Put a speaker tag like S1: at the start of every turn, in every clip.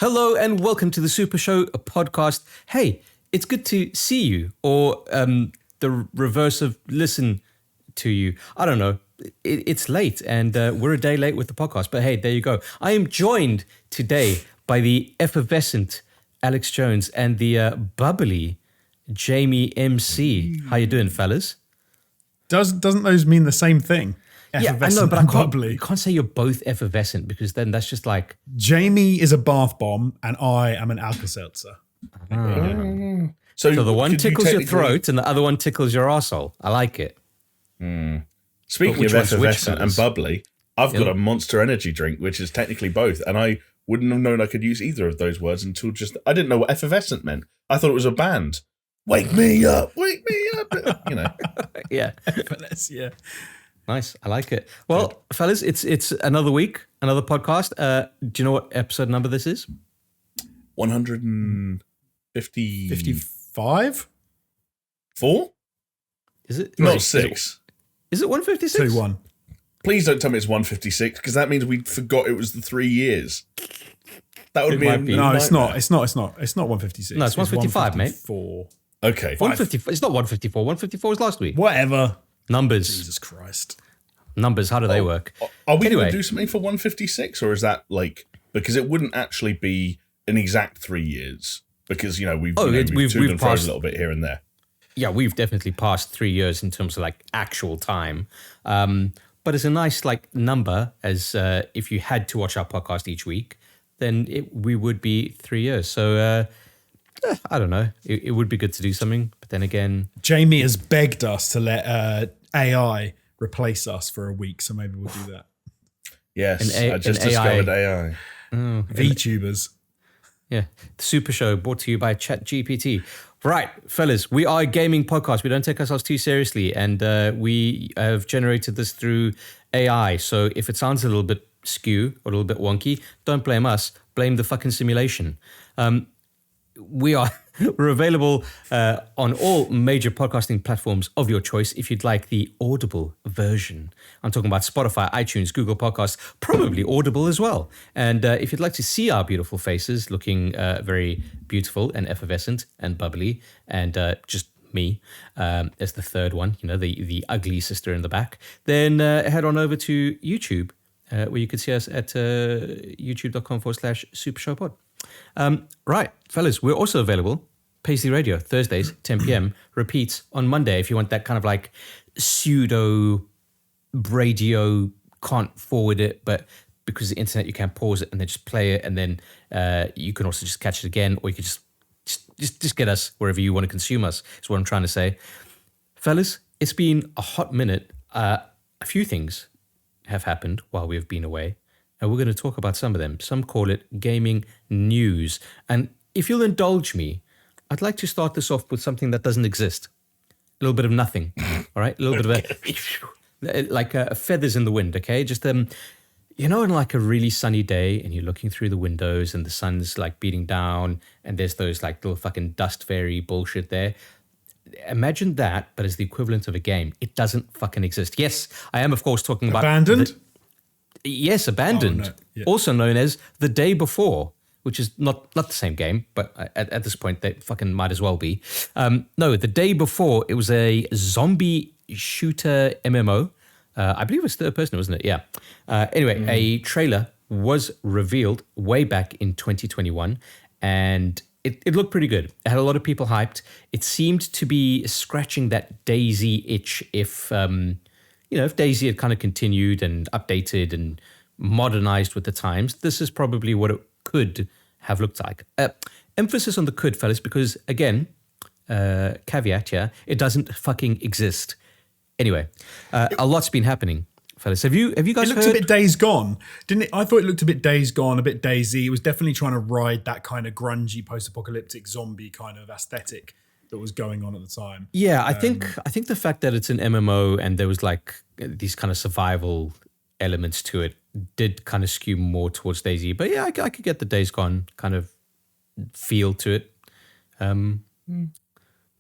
S1: Hello and welcome to the SuperShow, a podcast. Hey, it's good to see you, or the reverse of listen to you. I don't know. It's late and we're a day late with the podcast, but hey, there you go. I am joined today by the effervescent Alex Jones and the bubbly Jamie MC. How you doing, fellas?
S2: Doesn't those mean the same thing?
S1: Yeah, I know, but I can't say you're both effervescent because then that's just like...
S2: Jamie is a bath bomb and I am an Alka-Seltzer.
S1: So the one tickles your throat and the other one tickles your arsehole. I like it.
S3: Speaking of effervescent and bubbly, I've got a Monster Energy drink, which is technically both, and I wouldn't have known I could use either of those words until just... I didn't know what effervescent meant. I thought it was a band. Wake me up, you know.
S1: Yeah.
S2: Yeah.
S1: Nice. I like it. Well, fellas, it's another week, another podcast. Do you know what episode number this is?
S3: 150...
S2: 55?
S3: 4?
S1: Is it?
S3: Not 6.
S1: Is it 156?
S2: 2-1.
S3: Please don't tell me it's 156, because that means we forgot it was the 3 years. That would be...
S2: No, it's not. It's not 156.
S1: No, it's 155, mate.
S2: 154.
S3: Okay.
S1: 154. It's not 154. 154 was last week.
S2: Whatever.
S1: Numbers.
S2: Jesus Christ.
S1: Numbers, how do they work?
S3: Are we
S1: Anyway.
S3: going to do something for 156, or is that like... Because it wouldn't actually be an exact 3 years, because, you know, we've to and fro
S1: passed-
S3: a little bit here and there.
S1: Yeah, we've definitely passed 3 years in terms of like actual time. But it's a nice like number as if you had to watch our podcast each week, then we would be 3 years. So I don't know. It would be good to do something. But then again...
S2: Jamie has begged us to let AI replace us for a week, so maybe we'll do that.
S3: Yes, I just discovered AI.
S2: VTubers.
S1: Yeah, the Super Show brought to you by ChatGPT. Right, fellas, we are a gaming podcast. We don't take ourselves too seriously, and we have generated this through AI. So if it sounds a little bit skew or a little bit wonky, don't blame us. Blame the fucking simulation. We're available on all major podcasting platforms of your choice if you'd like the Audible version. I'm talking about Spotify, iTunes, Google Podcasts, probably Audible as well. And if you'd like to see our beautiful faces looking very beautiful and effervescent and bubbly and just me as the third one, you know, the ugly sister in the back, then head on over to YouTube where you can see us at youtube.com/supershowpod. Right, fellas, we're also available, Paisley Radio, Thursdays, 10 p.m, repeats on Monday if you want that kind of like pseudo radio, can't forward it, but because of the internet you can pause it and then just play it, and then you can also just catch it again, or you can just get us wherever you want to consume us, is what I'm trying to say. Fellas, it's been a hot minute. A few things have happened while we've been away, and we're going to talk about some of them. Some call it gaming news. And if you'll indulge me, I'd like to start this off with something that doesn't exist. A little bit of nothing, all right? A little bit of like feathers in the wind, okay? Just, you know, on like a really sunny day and you're looking through the windows and the sun's like beating down and there's those like little fucking dust fairy bullshit there. Imagine that, but as the equivalent of a game. It doesn't fucking exist. Yes, I am, of course, talking about...
S2: Abandoned?
S1: Yes, Abandoned,
S2: Oh, no. Yeah.
S1: also known as The Day Before, which is not the same game, but at this point, they fucking might as well be. No, The Day Before, it was a zombie shooter MMO. I believe it was third person, wasn't it? Yeah. Anyway, a trailer was revealed way back in 2021, and it looked pretty good. It had a lot of people hyped. It seemed to be scratching that DayZ itch if... if DayZ had kind of continued and updated and modernized with the times, this is probably what it could have looked like. Emphasis on the could, fellas, because again, caveat here, it doesn't fucking exist. Anyway, a lot's been happening, fellas. Have you guys heard?
S2: It looked a bit Days Gone, didn't it? I thought it looked a bit Days Gone, a bit DayZ. It was definitely trying to ride that kind of grungy, post-apocalyptic zombie kind of aesthetic that was going on at the time.
S1: Yeah, I think the fact that it's an MMO and there was like these kind of survival elements to it did kind of skew more towards DayZ. But yeah, I could get the Days Gone kind of feel to it.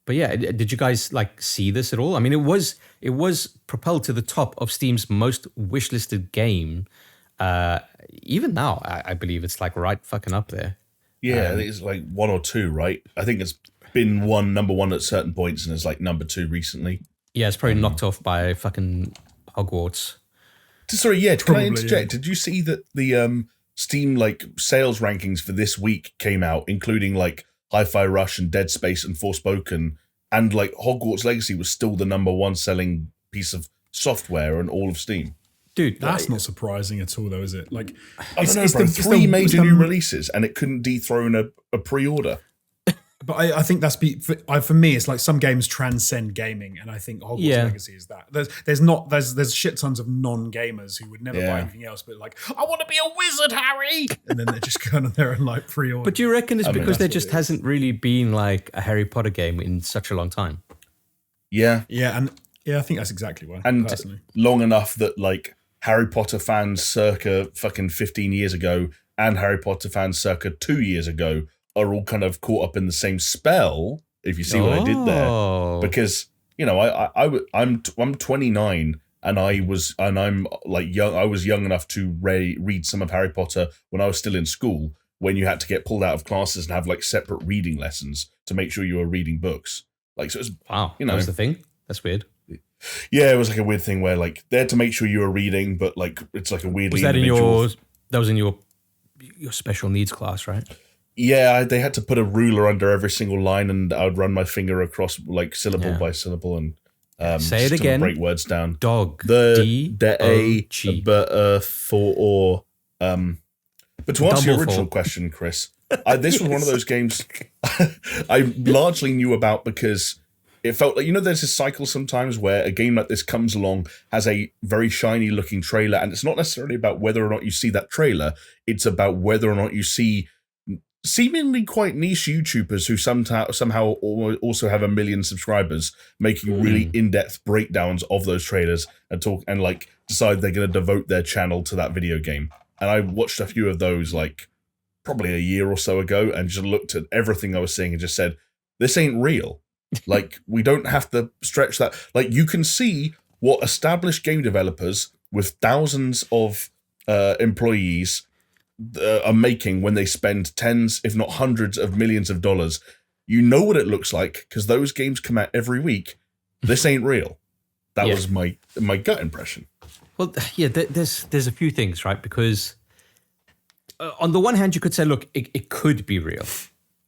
S1: But yeah, did you guys like see this at all? I mean, it was propelled to the top of Steam's most wishlisted game. Even now, I believe it's like right fucking up there.
S3: Yeah, I think it's like 1 or 2, right? I think it's been number one at certain points, and it's like number 2 recently.
S1: Yeah, it's probably knocked off by fucking Hogwarts.
S3: Sorry, yeah. Can I interject?
S2: Yeah.
S3: Did you see that the Steam like sales rankings for this week came out, including like Hi-Fi Rush and Dead Space and Forspoken, and like Hogwarts Legacy was still the number 1 selling piece of software on all of Steam.
S1: Dude,
S2: That's not surprising at all, though, is it? Like,
S3: I don't know, bro. 3 major new releases, and it couldn't dethrone a pre-order.
S2: But I think that's for me. It's like some games transcend gaming, and I think Hogwarts Legacy is that. There's shit tons of non-gamers who would never buy anything else, but like, I want to be a wizard, Harry, and then they're just going on there and like pre-order.
S1: But do you reckon it's because there just hasn't really been like a Harry Potter game in such a long time?
S3: Yeah,
S2: I think that's exactly why.
S3: And
S2: personally,
S3: long enough that like Harry Potter fans circa fucking 15 years ago and Harry Potter fans circa 2 years ago are all kind of caught up in the same spell, if you see what I did there. Because, you know, I'm 29 and I'm like young. I was young enough to read some of Harry Potter when I was still in school, when you had to get pulled out of classes and have like separate reading lessons to make sure you were reading books. Like, so it was,
S1: you know, that was the thing. That's weird.
S3: Yeah, it was like a weird thing where like they had to make sure you were reading, but like it's like a weirdly
S1: that was in your special needs class, right?
S3: Yeah, they had to put a ruler under every single line, and I would run my finger across like syllable by syllable and
S1: say it again.
S3: Break words down.
S1: Dog.
S3: But to answer your original question, Chris, this was one of those games I largely knew about because it felt like, you know, there's this cycle sometimes where a game like this comes along, has a very shiny looking trailer, and it's not necessarily about whether or not you see that trailer, it's about whether or not you see seemingly quite niche YouTubers who somehow also have 1 million subscribers making really in-depth breakdowns of those trailers and talk and like decide they're going to devote their channel to that video game. And I watched a few of those like probably a year or so ago and just looked at everything I was seeing and just said, this ain't real. Like, we don't have to stretch that. Like, you can see what established game developers with thousands of employees are making when they spend tens, if not hundreds of millions of dollars. You know what it looks like because those games come out every week. This ain't real. That was my gut impression.
S1: Well, yeah, there's a few things, right? Because on the one hand, you could say, look, it could be real.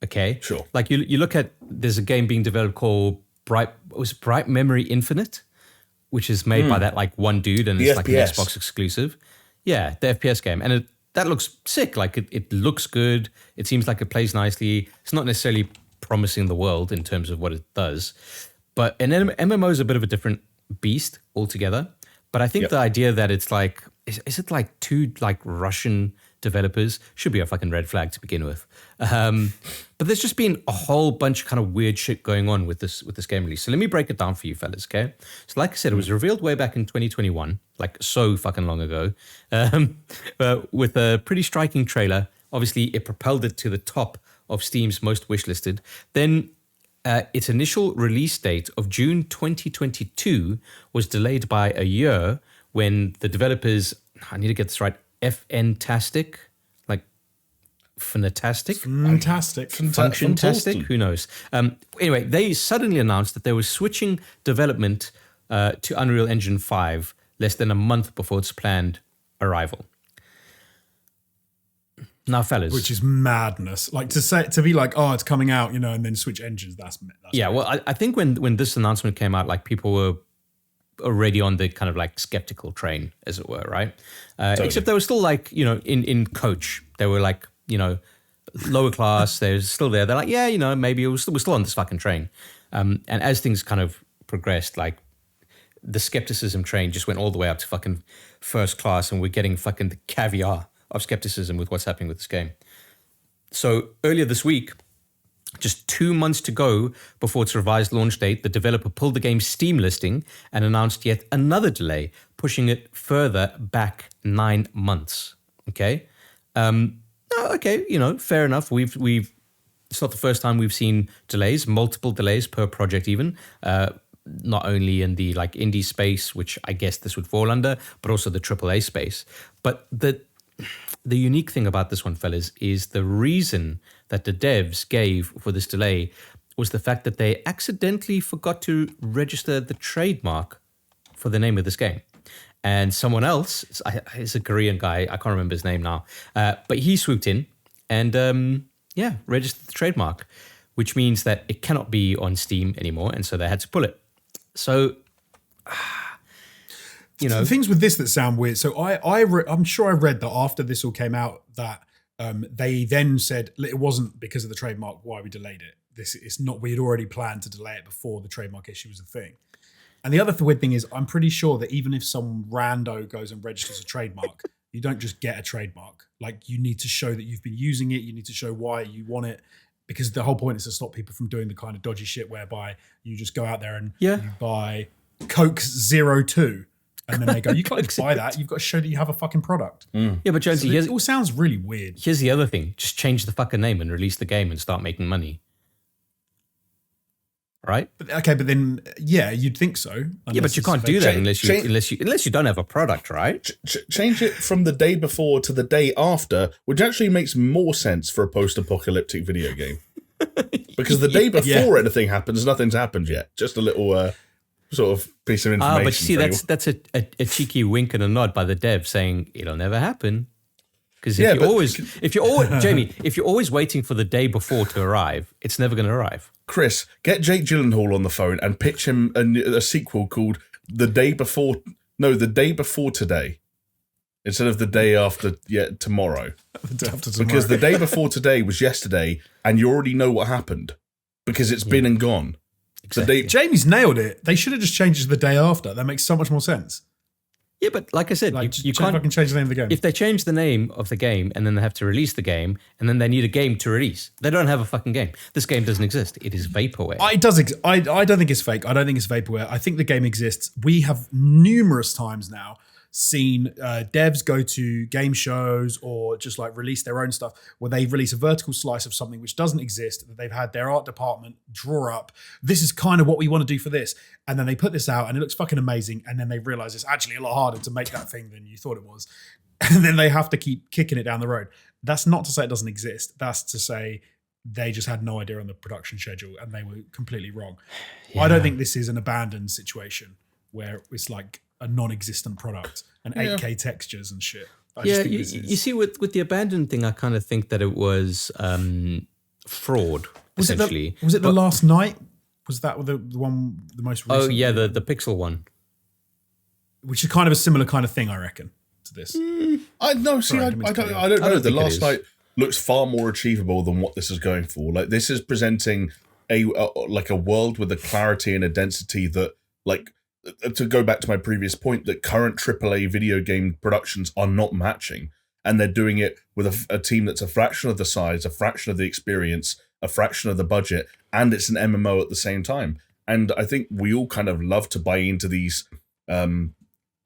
S1: Okay,
S3: sure.
S1: Like you look at, there's a game being developed called Bright Memory Infinite, which is made by that like one dude, and it's like an Xbox exclusive. Yeah, the FPS game, and that looks sick. Like it looks good. It seems like it plays nicely. It's not necessarily promising the world in terms of what it does, but an MMO is a bit of a different beast altogether. But I think the idea that it's like, is it like 2 like Russian developers, should be a fucking red flag to begin with. But there's just been a whole bunch of kind of weird shit going on with this game release. So let me break it down for you fellas, okay? So like I said, it was revealed way back in 2021, like so fucking long ago, with a pretty striking trailer. Obviously, it propelled it to the top of Steam's most wishlisted. Then its initial release date of June 2022 was delayed by a year when the developers, I need to get this right, Fantastic, like Functiontastic, who knows? Anyway, they suddenly announced that they were switching development to Unreal Engine 5 less than a month before its planned arrival. Now, fellas,
S2: which is madness. Like to be like, oh, it's coming out, you know, and then switch engines. That's
S1: yeah. Crazy. Well, I think when this announcement came out, like people were already on the kind of like skeptical train, as it were, right? Totally. Except they were still like, you know, in coach, they were like, you know, lower class. They're still there. They're like, yeah, you know, maybe we're still on this fucking train. And as things kind of progressed, like the skepticism train just went all the way up to fucking first class, and we're getting fucking the caviar of skepticism with what's happening with this game. So earlier this week, just 2 months to go before its revised launch date, the developer pulled the game's Steam listing and announced yet another delay, pushing it further back 9 months. Okay, okay, you know, fair enough. We've it's not the first time we've seen delays, multiple delays per project, even not only in the like indie space, which I guess this would fall under, but also the AAA space. But the unique thing about this one, fellas, is the reason that the devs gave for this delay was the fact that they accidentally forgot to register the trademark for the name of this game. And someone else, it's a Korean guy, I can't remember his name now, but he swooped in and, registered the trademark, which means that it cannot be on Steam anymore, and so they had to pull it. So,
S2: the things with this that sound weird. So I'm sure I read that after this all came out that they then said it wasn't because of the trademark why we delayed it. It's not. We had already planned to delay it before the trademark issue was a thing. And the other weird thing is, I'm pretty sure that even if some rando goes and registers a trademark, you don't just get a trademark. Like, you need to show that you've been using it. You need to show why you want it, because the whole point is to stop people from doing the kind of dodgy shit whereby you just go out there and you buy Coke 02, and then they go, you can't just buy that. You've got to show that you have a fucking product.
S1: Yeah, but Jonesy,
S2: it all sounds really weird.
S1: Here's the other thing. Just change the fucking name and release the game and start making money. Right?
S2: But then, you'd think so.
S1: Yeah, but you can't do that unless you don't have a product, right?
S3: Change it from the day before to the day after, which actually makes more sense for a post-apocalyptic video game. Because the day before anything happens, nothing's happened yet. Just a little sort of piece of information.
S1: But you see, that's a cheeky wink and a nod by the dev saying it'll never happen. Because if you're always waiting for the day before to arrive, it's never going to arrive.
S3: Chris, get Jake Gyllenhaal on the phone and pitch him a sequel called The Day Before Today, instead of The Day After Tomorrow.
S2: The day after tomorrow.
S3: Because the day before today was yesterday, and you already know what happened because it's been and gone.
S1: Exactly.
S2: Jamie's nailed it. They should have just changed it to The Day After. That makes so much more sense.
S1: Yeah, but like I said, you can't
S2: fucking change the name of the game.
S1: If they change the name of the game and then they have to release the game and then they need a game to release, they don't have a fucking game. This game doesn't exist. It is vaporware.
S2: I don't think it's fake. I don't think it's vaporware. I think the game exists. We have numerous times now seen devs go to game shows or just like release their own stuff where they release a vertical slice of something which doesn't exist, that they've had their art department draw up. This is kind of what we want to do for this. And then they put this out and it looks fucking amazing. And then they realize it's actually a lot harder to make that thing than you thought it was. And then they have to keep kicking it down the road. That's not to say it doesn't exist. That's to say they just had no idea on the production schedule and they were completely wrong. Yeah. I don't think this is an abandoned situation where it's like a non-existent product and 8K textures and shit.
S1: You see, with the abandoned thing, I kind of think that it was fraud, essentially.
S2: Was it the last night? Was that the one, the most recent?
S1: Oh, yeah, the pixel one.
S2: Which is kind of a similar kind of thing, I reckon, to this.
S3: I don't know. The last night looks far more achievable than what this is going for. Like, this is presenting a world with a clarity and a density that, like, to go back to my previous point, that current AAA video game productions are not matching. And they're doing it with a team that's a fraction of the size, a fraction of the experience, a fraction of the budget, and it's an MMO at the same time. And I think we all kind of love to buy into these, I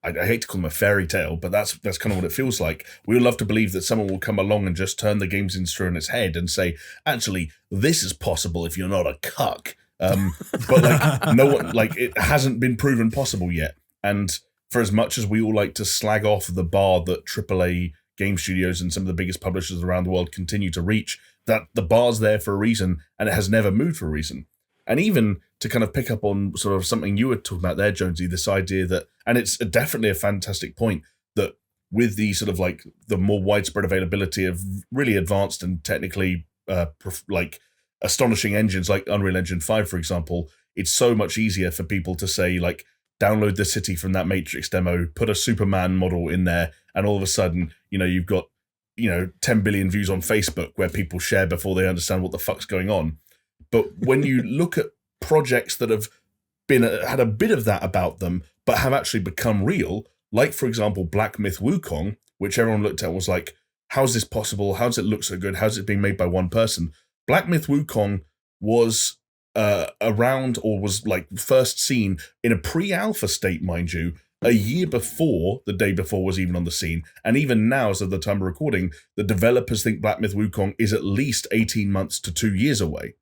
S3: hate to call them a fairy tale, but that's kind of what it feels like. We all love to believe that someone will come along and just turn the games industry on its head and say, actually, this is possible if you're not a cuck. But like no one, like, it hasn't been proven possible yet. And for as much as we all like to slag off the bar that AAA game studios and some of the biggest publishers around the world continue to reach, that the bar's there for a reason and it has never moved for a reason. And even to kind of pick up on sort of something you were talking about there, Jonesy, this idea that, and it's definitely a fantastic point, that with the sort of like the more widespread availability of really advanced and technically astonishing engines like Unreal Engine 5, for example, it's so much easier for people to say, like, download the city from that Matrix demo, put a Superman model in there, and all of a sudden, you've got, 10 billion views on Facebook where people share before they understand what the fuck's going on. But when you look at projects that have had a bit of that about them, but have actually become real, like, for example, Black Myth Wukong, which everyone looked at and was like, how's this possible? How does it look so good? How's it being made by one person? Black Myth Wukong was around, or was like first seen in a pre-alpha state, mind you, a year before the day before was even on the scene. And even now, as of the time of recording, the developers think Black Myth Wukong is at least 18 months to 2 years away.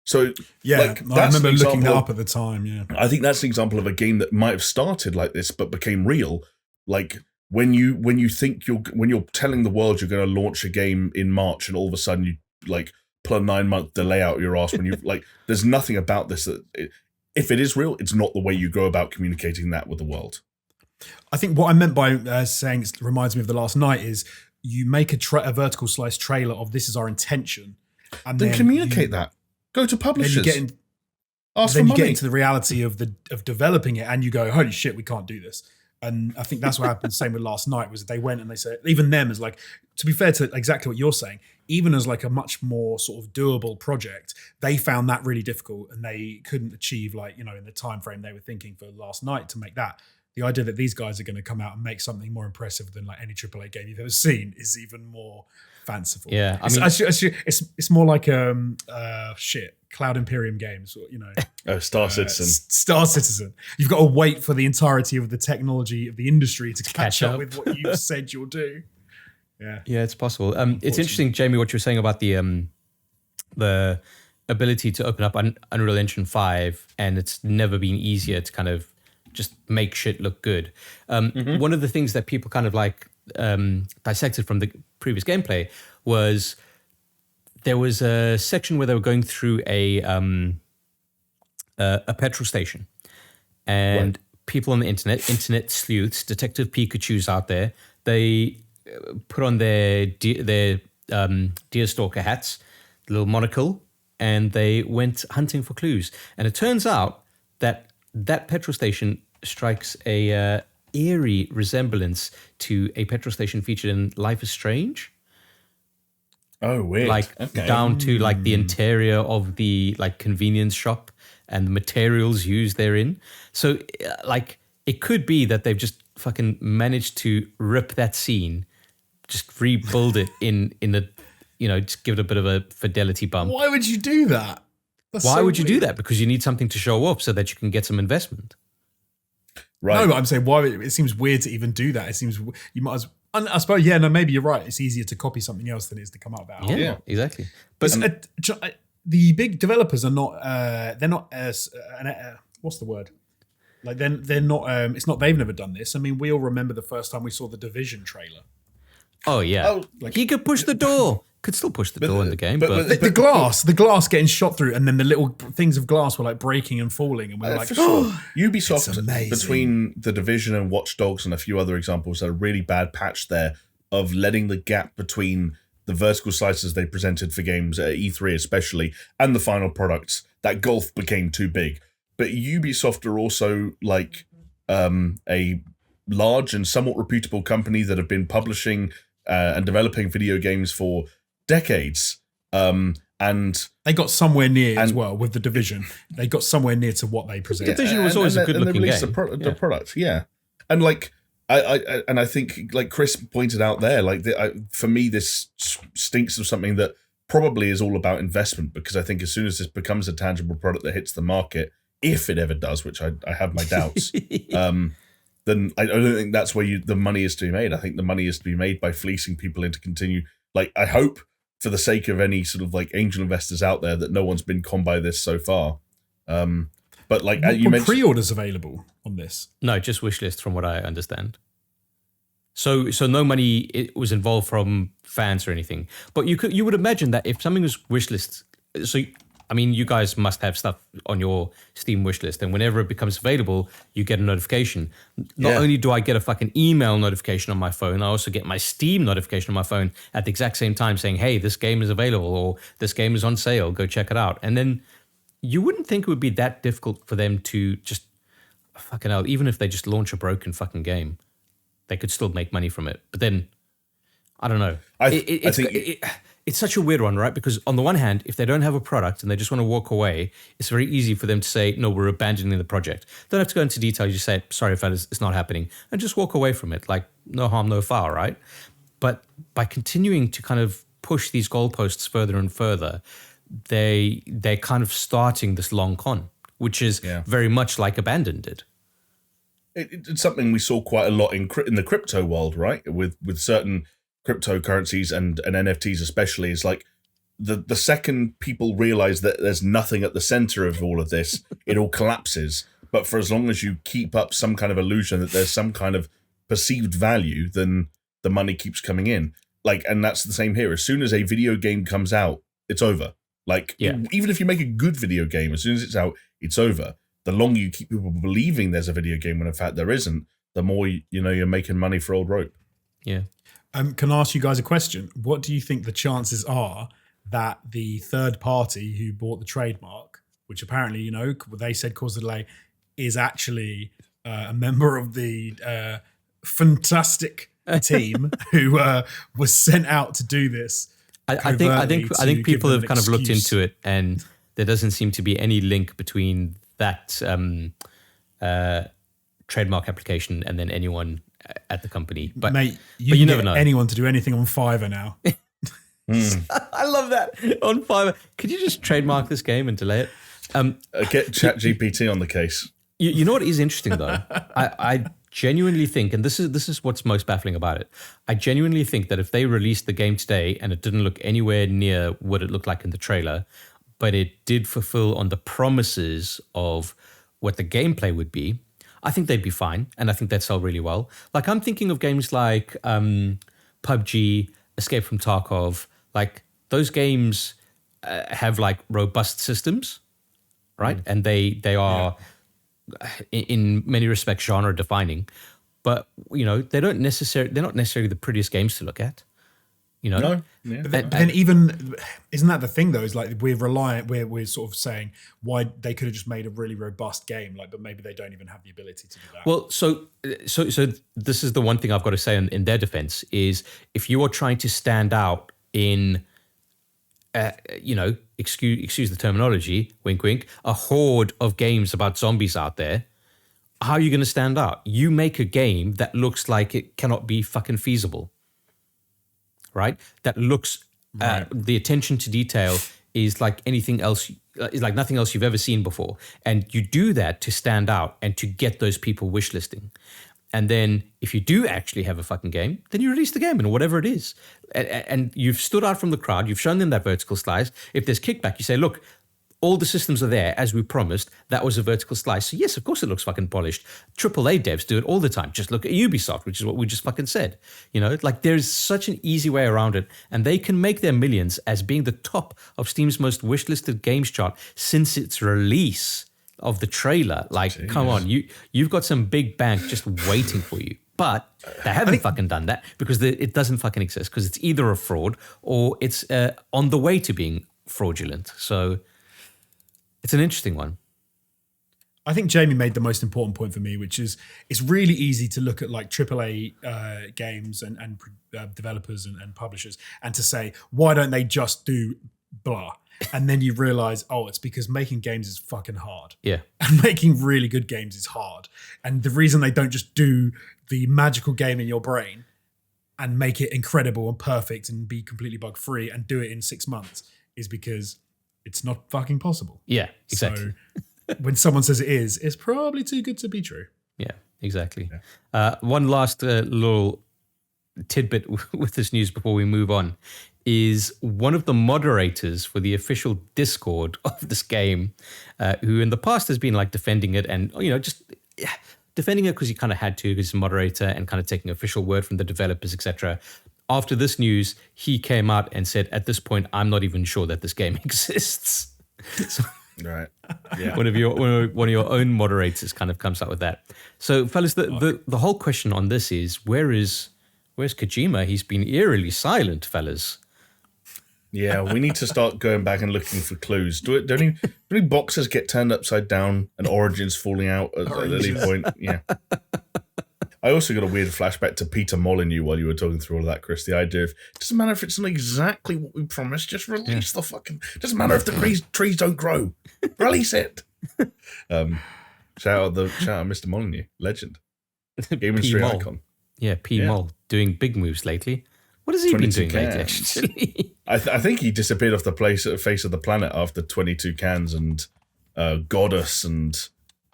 S3: So
S2: yeah, I remember looking that up at the time. Yeah,
S3: I think that's an example of a game that might have started like this but became real. Like, when you think when you're telling the world you're going to launch a game in March, and all of a sudden you like pull a 9-month delay out your ass when you like, there's nothing about this that if it is real, it's not the way you go about communicating that with the world.
S2: I think what I meant by saying it reminds me of the last night is you make a vertical slice trailer of this is our intention, and
S3: then communicate that. Go to publishers. Ask for money. You get into the reality of
S2: developing it, and you go, holy shit, we can't do this. And I think that's what happened. Same with last night, was they went and they said, even them as like, to be fair to exactly what you're saying, even as like a much more sort of doable project, they found that really difficult, and they couldn't achieve like, in the time frame they were thinking for last night to make that. The idea that these guys are going to come out and make something more impressive than like any AAA game you've ever seen is even more fanciful.
S1: Yeah, I mean,
S2: it's more like Cloud Imperium games,
S3: Star Citizen.
S2: Star Citizen. You've got to wait for the entirety of the technology of the industry to catch up with what you've said you'll do.
S1: Yeah, it's possible. It's interesting, Jamie, what you were saying about the ability to open up Unreal Engine 5, and it's never been easier to kind of just make shit look good. One of the things that people kind of like dissected from the previous gameplay was there was a section where they were going through a petrol station, and people on the internet sleuths, Detective Pikachu's out there, they put on their deerstalker hats, little monocle, and they went hunting for clues. And it turns out that petrol station strikes a eerie resemblance to a petrol station featured in Life is Strange.
S3: Oh, weird.
S1: Down to like the interior of the like convenience shop and the materials used therein. So like it could be that they've just fucking managed to rip that scene, just rebuild it in a, just give it a bit of a fidelity bump.
S2: Why would you do that?
S1: Why would you do that? Because you need something to show off so that you can get some investment.
S2: Right. No, but I'm saying why it seems weird to even do that. It seems you might as I suppose, maybe you're right. It's easier to copy something else than it is to come up with that.
S1: Yeah, exactly.
S2: But the big developers are not. They're not as. What's the word? Like they're not. It's not. They've never done this. I mean, we all remember the first time we saw the Division trailer.
S1: Oh yeah. He could push the door. Could still push the door in the game, but
S2: the glass getting shot through, and then the little things of glass were like breaking and falling, and we were like,
S3: for sure. Ubisoft, between the Division and Watch Dogs and a few other examples, had a really bad patch there of letting the gap between the vertical slices they presented for games at E3 especially, and the final products, that gulf became too big. But Ubisoft are also like a large and somewhat reputable company that have been publishing and developing video games for decades, and
S2: they got somewhere near as well with the Division. They got somewhere near to what they presented.
S1: Division was always a good looking game.
S3: The product, and like I think like Chris pointed out there, like for me this stinks of something that probably is all about investment, because I think as soon as this becomes a tangible product that hits the market, if it ever does, which I have my doubts, then I don't think that's where the money is to be made. I think the money is to be made by fleecing people into continue. Like I hope, for the sake of any sort of like angel investors out there, that no one's been conned by this so far. But like you mentioned,
S2: pre-orders available on this?
S1: No, just wishlist, from what I understand. So no money was involved from fans or anything. But you would imagine that if something was wishlist, so I mean, you guys must have stuff on your Steam wishlist, and whenever it becomes available, you get a notification. Not only do I get a fucking email notification on my phone, I also get my Steam notification on my phone at the exact same time saying, hey, this game is available, or this game is on sale, go check it out. And then you wouldn't think it would be that difficult for them to just, fucking hell, even if they just launch a broken fucking game, they could still make money from it. But then, I don't know. It's such a weird one, right? Because on the one hand, if they don't have a product and they just want to walk away, it's very easy for them to say, no, we're abandoning the project. They don't have to go into detail. You just say, sorry, fellas, it's not happening. And just walk away from it. Like, no harm, no foul, right? But by continuing to kind of push these goalposts further and further, they're kind of starting this long con, which is very much like Abandon did.
S3: It's something we saw quite a lot in the crypto world, right? With certain cryptocurrencies and NFTs especially, is like the second people realize that there's nothing at the center of all of this, it all collapses. But for as long as you keep up some kind of illusion that there's some kind of perceived value, then the money keeps coming in. Like, and that's the same here. As soon as a video game comes out, it's over. Like, even if you make a good video game, as soon as it's out, it's over. The longer you keep people believing there's a video game when in fact there isn't, the more you're making money for old rope.
S1: Yeah.
S2: Can I ask you guys a question? What do you think the chances are that the third party who bought the trademark, which apparently, they said caused the delay, is actually a member of the fantastic team who was sent out to do this?
S1: I think people have kind of looked into it, and there doesn't seem to be any link between that trademark application and then anyone at the company. But
S2: mate,
S1: you
S2: can
S1: never
S2: get
S1: know.
S2: Anyone to do anything on Fiverr now.
S1: I love that on Fiverr. Could you just trademark this game and delay it?
S3: Get ChatGPT on the case.
S1: You know what is interesting though? I genuinely think, and this is what's most baffling about it, I genuinely think that if they released the game today and it didn't look anywhere near what it looked like in the trailer, but it did fulfill on the promises of what the gameplay would be, I think they'd be fine, and I think they'd sell really well. Like, I'm thinking of games like PUBG, Escape from Tarkov. Like, those games have like robust systems, right? And they are in many respects genre defining, but they're not necessarily the prettiest games to look at.
S3: No.
S2: Yeah. But then even isn't that the thing though? Is like we're sort of saying why they could have just made a really robust game, like, but maybe they don't even have the ability to do that.
S1: Well, so this is the one thing I've got to say in their defense is if you are trying to stand out in, excuse the terminology, wink, wink, a horde of games about zombies out there, how are you going to stand out? You make a game that looks like it cannot be fucking feasible. Right? That looks, the attention to detail is like anything else, is like nothing else you've ever seen before. And you do that to stand out and to get those people wishlisting. And then if you do actually have a fucking game, then you release the game and whatever it is. And you've stood out from the crowd, you've shown them that vertical slice. If there's kickback, you say, look, all the systems are there, as we promised. That was a vertical slice. So yes, of course it looks fucking polished. AAA devs do it all the time. Just look at Ubisoft, which is what we just fucking said. Like there's such an easy way around it. And they can make their millions as being the top of Steam's most wishlisted games chart since its release of the trailer. Like, jeez. Come on, you've got some big bank just waiting for you. But they haven't fucking done that because it doesn't fucking exist, because it's either a fraud or it's on the way to being fraudulent. So it's an interesting one.
S2: I think Jamie made the most important point for me, which is it's really easy to look at like AAA games and developers and publishers and to say, why don't they just do blah? And then you realize, it's because making games is fucking hard.
S1: Yeah.
S2: And making really good games is hard. And the reason they don't just do the magical game in your brain and make it incredible and perfect and be completely bug free and do it in 6 months is because it's not fucking possible.
S1: Yeah, exactly.
S2: So when someone says it is, it's probably too good to be true.
S1: Yeah, exactly. Yeah. One last little tidbit with this news before we move on is one of the moderators for the official Discord of this game, who in the past has been like defending it and, just defending it because he kind of had to because he's a moderator and kind of taking official word from the developers, etc. After this news, he came out and said, at this point, I'm not even sure that this game exists. So,
S3: right. Yeah.
S1: One of your own moderators kind of comes out with that. So, fellas, the whole question on this is, where's Kojima? He's been eerily silent, fellas.
S3: Yeah, we need to start going back and looking for clues. Do any boxes get turned upside down and origins falling out at any point? Yeah. I also got a weird flashback to Peter Molyneux while you were talking through all of that, Chris. The idea of, it doesn't matter if it's not exactly what we promised, just release the fucking... Doesn't matter if the trees don't grow. Release it. Shout out Mr. Molyneux, legend. Game industry icon.
S1: Yeah, Mol, doing big moves lately. What has he been doing lately, actually?
S3: I think he disappeared off the face of the planet after 22 cans and Goddess and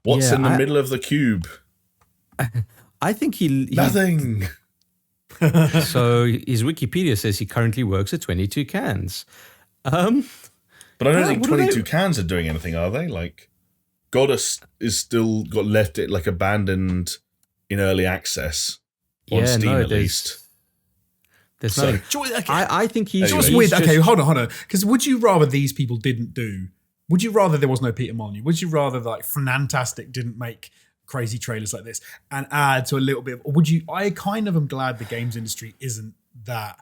S3: what's in the middle of the cube.
S1: I think he
S3: nothing.
S1: So his Wikipedia says he currently works at 22 cans. But
S3: I don't think 22 cans are doing anything, are they? Like, Goddess is still got left it like abandoned in early access. On Steam, at least.
S1: There's nothing. I think he's
S2: just weird. Okay, hold on. Because would you rather these people didn't do? Would you rather there was no Peter Molyneux? Would you rather like Fantastic didn't make crazy trailers like this and add to a little bit? Or would you? I kind of am glad the games industry isn't that.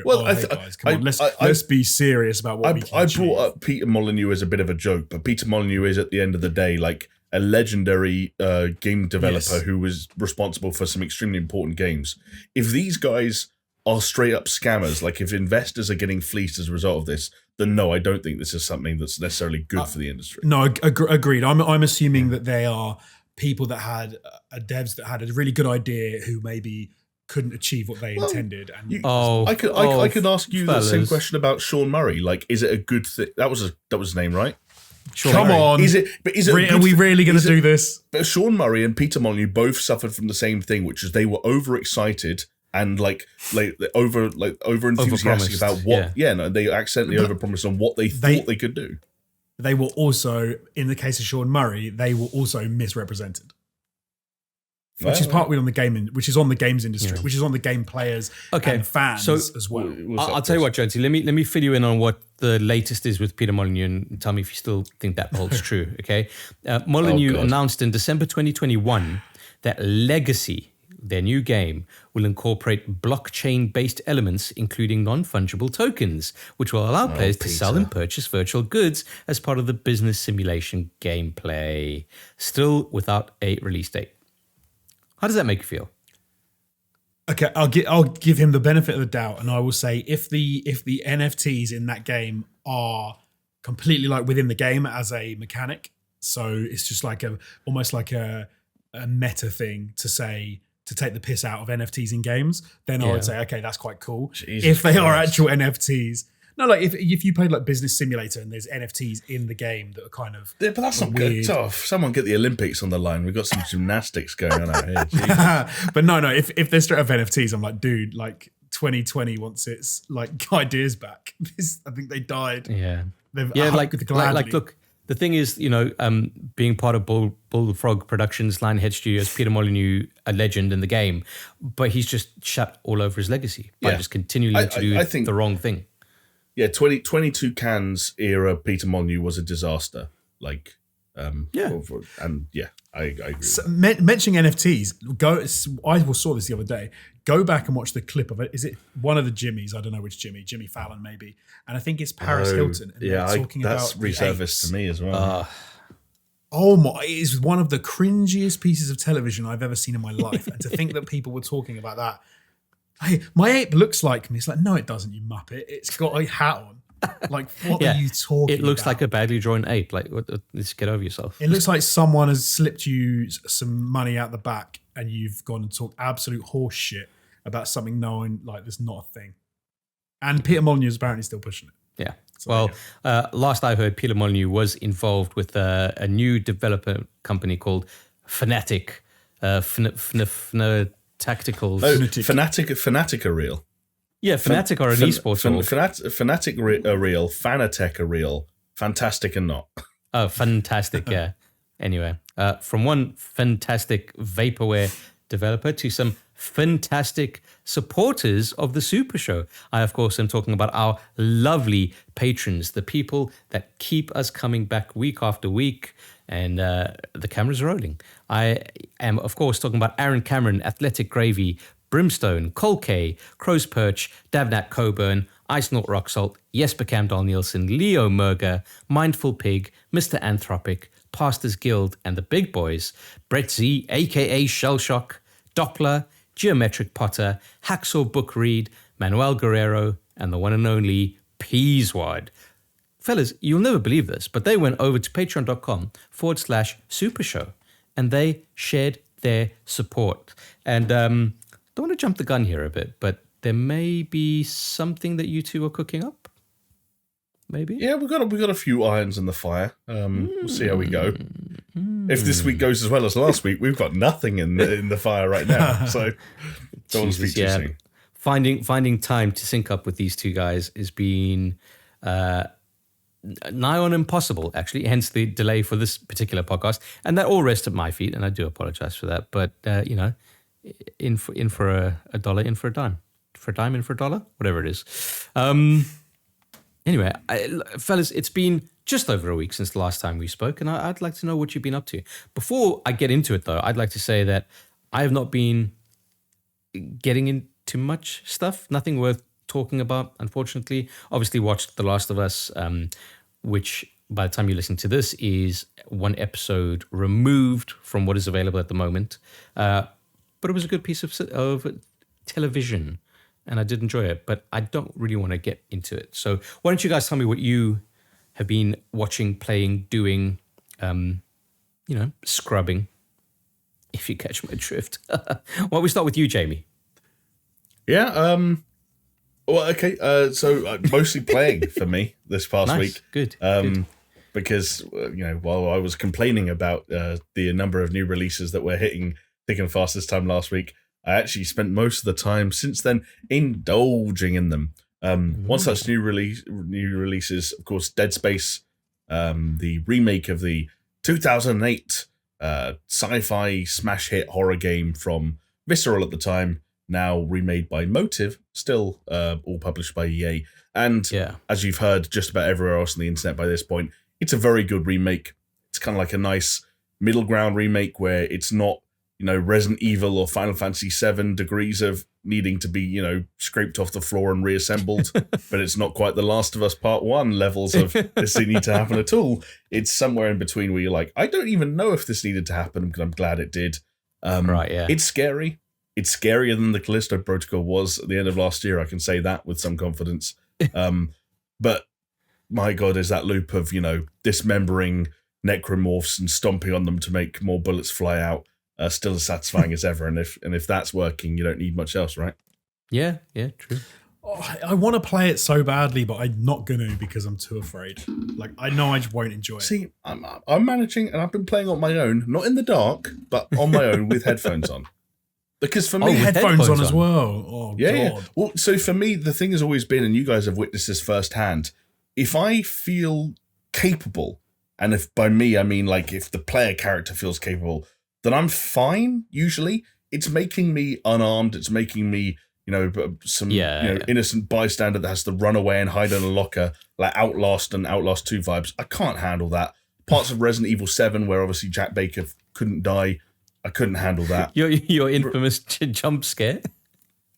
S2: Well, hey guys, come on, let's be serious about what we can
S3: I brought up Peter Molyneux as a bit of a joke, but Peter Molyneux is at the end of the day like a legendary game developer who was responsible for some extremely important games. If these guys are straight up scammers, like if investors are getting fleeced as a result of this, then no, I don't think this is something that's necessarily good for the industry.
S2: No, agreed. I'm assuming that they are people that had devs that had a really good idea who maybe couldn't achieve what they intended. And
S3: I could ask you the same question about Sean Murray. Like, is it a good thing? That was his name, right?
S2: Sean Come Murray. On, is it? Are we really going to do this?
S3: But Sean Murray and Peter Molyneux both suffered from the same thing, which is they were overexcited and like over enthusiastic about what. They accidentally overpromised on what they thought they could do.
S2: They were also, in the case of Sean Murray, they were also misrepresented. Which is partly on the gaming, which is on the games industry, which is on the game players and fans as well.
S1: I'll tell you what, Jonesy, let me fill you in on what the latest is with Peter Molyneux and tell me if you still think that holds true, okay? Molyneux announced in December 2021 that Legacy, their new game, will incorporate blockchain-based elements, including non-fungible tokens, which will allow players to sell and purchase virtual goods as part of the business simulation gameplay, still without a release date. How does that make you feel?
S2: Okay, I'll give him the benefit of the doubt, and I will say if the NFTs in that game are completely like within the game as a mechanic, so it's just like almost like a meta thing to take the piss out of NFTs in games, then I would say okay, that's quite cool. If they are actual NFTs. No, like if you played like Business Simulator and there's NFTs in the game that are kind of
S3: but that's not good. Tough. Someone get the Olympics on the line. We've got some gymnastics going on out here.
S2: But no, if they're straight up NFTs, I'm like, dude, like 2020 wants its like ideas back. I think they died.
S1: Yeah, like look. The thing is, being part of Bullfrog Productions, Lionhead Studios, Peter Molyneux, a legend in the game, but he's just shut all over his legacy by just continuing to do the wrong thing.
S3: Yeah, 22 Cans era Peter Molyneux was a disaster. Like, I agree.
S2: So, mentioning NFTs, I saw this the other day. Go back and watch the clip of it. Is it one of the Jimmys? I don't know which Jimmy Fallon maybe, and I think it's Paris Hilton. And talking
S3: that's
S2: about
S3: resurfaced to me as well.
S2: Oh my! It is one of the cringiest pieces of television I've ever seen in my life, and to think that people were talking about that. Hey, my ape looks like me. It's like, no, it doesn't, you muppet. It's got a hat on. Like, what are you talking about?
S1: It looks like a badly drawn ape. Like, let's get over yourself.
S2: It looks like someone has slipped you some money out the back and you've gone and talked absolute horse shit about something knowing like there's not a thing. And Peter Molyneux is apparently still pushing it.
S1: Yeah. So, last I heard, Peter Molyneux was involved with a new developer company called Fnatic. Tacticals.
S3: Fnatic are real.
S1: Yeah, Fnatic are an esports.
S3: Fnatic are real. Fanatec are real. Fantastic and not.
S1: Oh, fantastic! Yeah. Anyway, from one fantastic vaporware developer to some fantastic supporters of the SuperShow. I, of course, am talking about our lovely patrons, the people that keep us coming back week after week. And the camera's rolling. I am, of course, talking about Aaron Cameron, Athletic Gravy, Brimstone, Colkay, Crow's Perch, Davnat Coburn, Ice Not Rock Salt, Jesper Camdal Nielsen, Leo Murger, Mindful Pig, Mr. Anthropic, Pastors Guild, and the big boys, Brett Z, a.k.a. Shellshock, Doppler, Geometric Potter, Hacksaw Book Read, Manuel Guerrero, and the one and only Peaswad. Fellas, you'll never believe this, but they went over to patreon.com/supershow and they shared their support. And don't want to jump the gun here a bit, but there may be something that you two are cooking up. Maybe?
S3: Yeah, we've got a few irons in the fire. We'll see how we go. If this week goes as well as last week, we've got nothing in the fire right now. So don't want to speak too soon.
S1: Finding time to sync up with these two guys has been nigh on impossible, actually, hence the delay for this particular podcast. And that all rests at my feet, and I do apologize for that. But, in for a dollar, in for a dime, for a dime, in for a dollar, whatever it is. Anyway, fellas, it's been just over a week since the last time we spoke, and I'd like to know what you've been up to. Before I get into it, though, I'd like to say that I have not been getting into much stuff, nothing worth talking about, unfortunately. Obviously watched The Last of Us, which by the time you listen to this is one episode removed from what is available at the moment. But it was a good piece of television, and I did enjoy it, but I don't really want to get into it. So why don't you guys tell me what you have been watching, playing, doing, scrubbing, if you catch my drift. Why don't we start with you, Jamie?
S3: Yeah, well, okay, so mostly playing for me this past week.
S1: Good.
S3: Because, while I was complaining about the number of new releases that were hitting thick and fast this time last week, I actually spent most of the time since then indulging in them. One such new releases, of course, Dead Space, the remake of the 2008 sci-fi smash hit horror game from Visceral at the time, now remade by Motive, still all published by EA. And as you've heard just about everywhere else on the internet by this point, it's a very good remake. It's kind of like a nice middle ground remake where it's not, Resident Evil or Final Fantasy VII degrees of needing to be, scraped off the floor and reassembled, but it's not quite the Last of Us Part 1 levels of this didn't need to happen at all. It's somewhere in between where you're like, I don't even know if this needed to happen because I'm glad it did.
S1: Right, yeah.
S3: It's scary. It's scarier than the Callisto Protocol was at the end of last year. I can say that with some confidence. But my God, is that loop of, dismembering necromorphs and stomping on them to make more bullets fly out still as satisfying as ever. And if that's working, you don't need much else, right?
S1: Yeah, true.
S2: Oh, I want to play it so badly, but I'm not going to because I'm too afraid. Like, I know I just won't enjoy it.
S3: See, I'm managing, and I've been playing on my own, not in the dark, but on my own with headphones on. Because for me,
S2: headphones on as well. Oh,
S3: God.
S2: Yeah.
S3: Well, so for me, the thing has always been, and you guys have witnessed this firsthand, if I feel capable, and if by me I mean like if the player character feels capable, then I'm fine, usually. It's making me unarmed. It's making me, innocent bystander that has to run away and hide in a locker, like Outlast and Outlast 2 vibes. I can't handle that. Parts of Resident Evil 7, where obviously Jack Baker couldn't die, I couldn't handle that.
S1: Your infamous jump scare?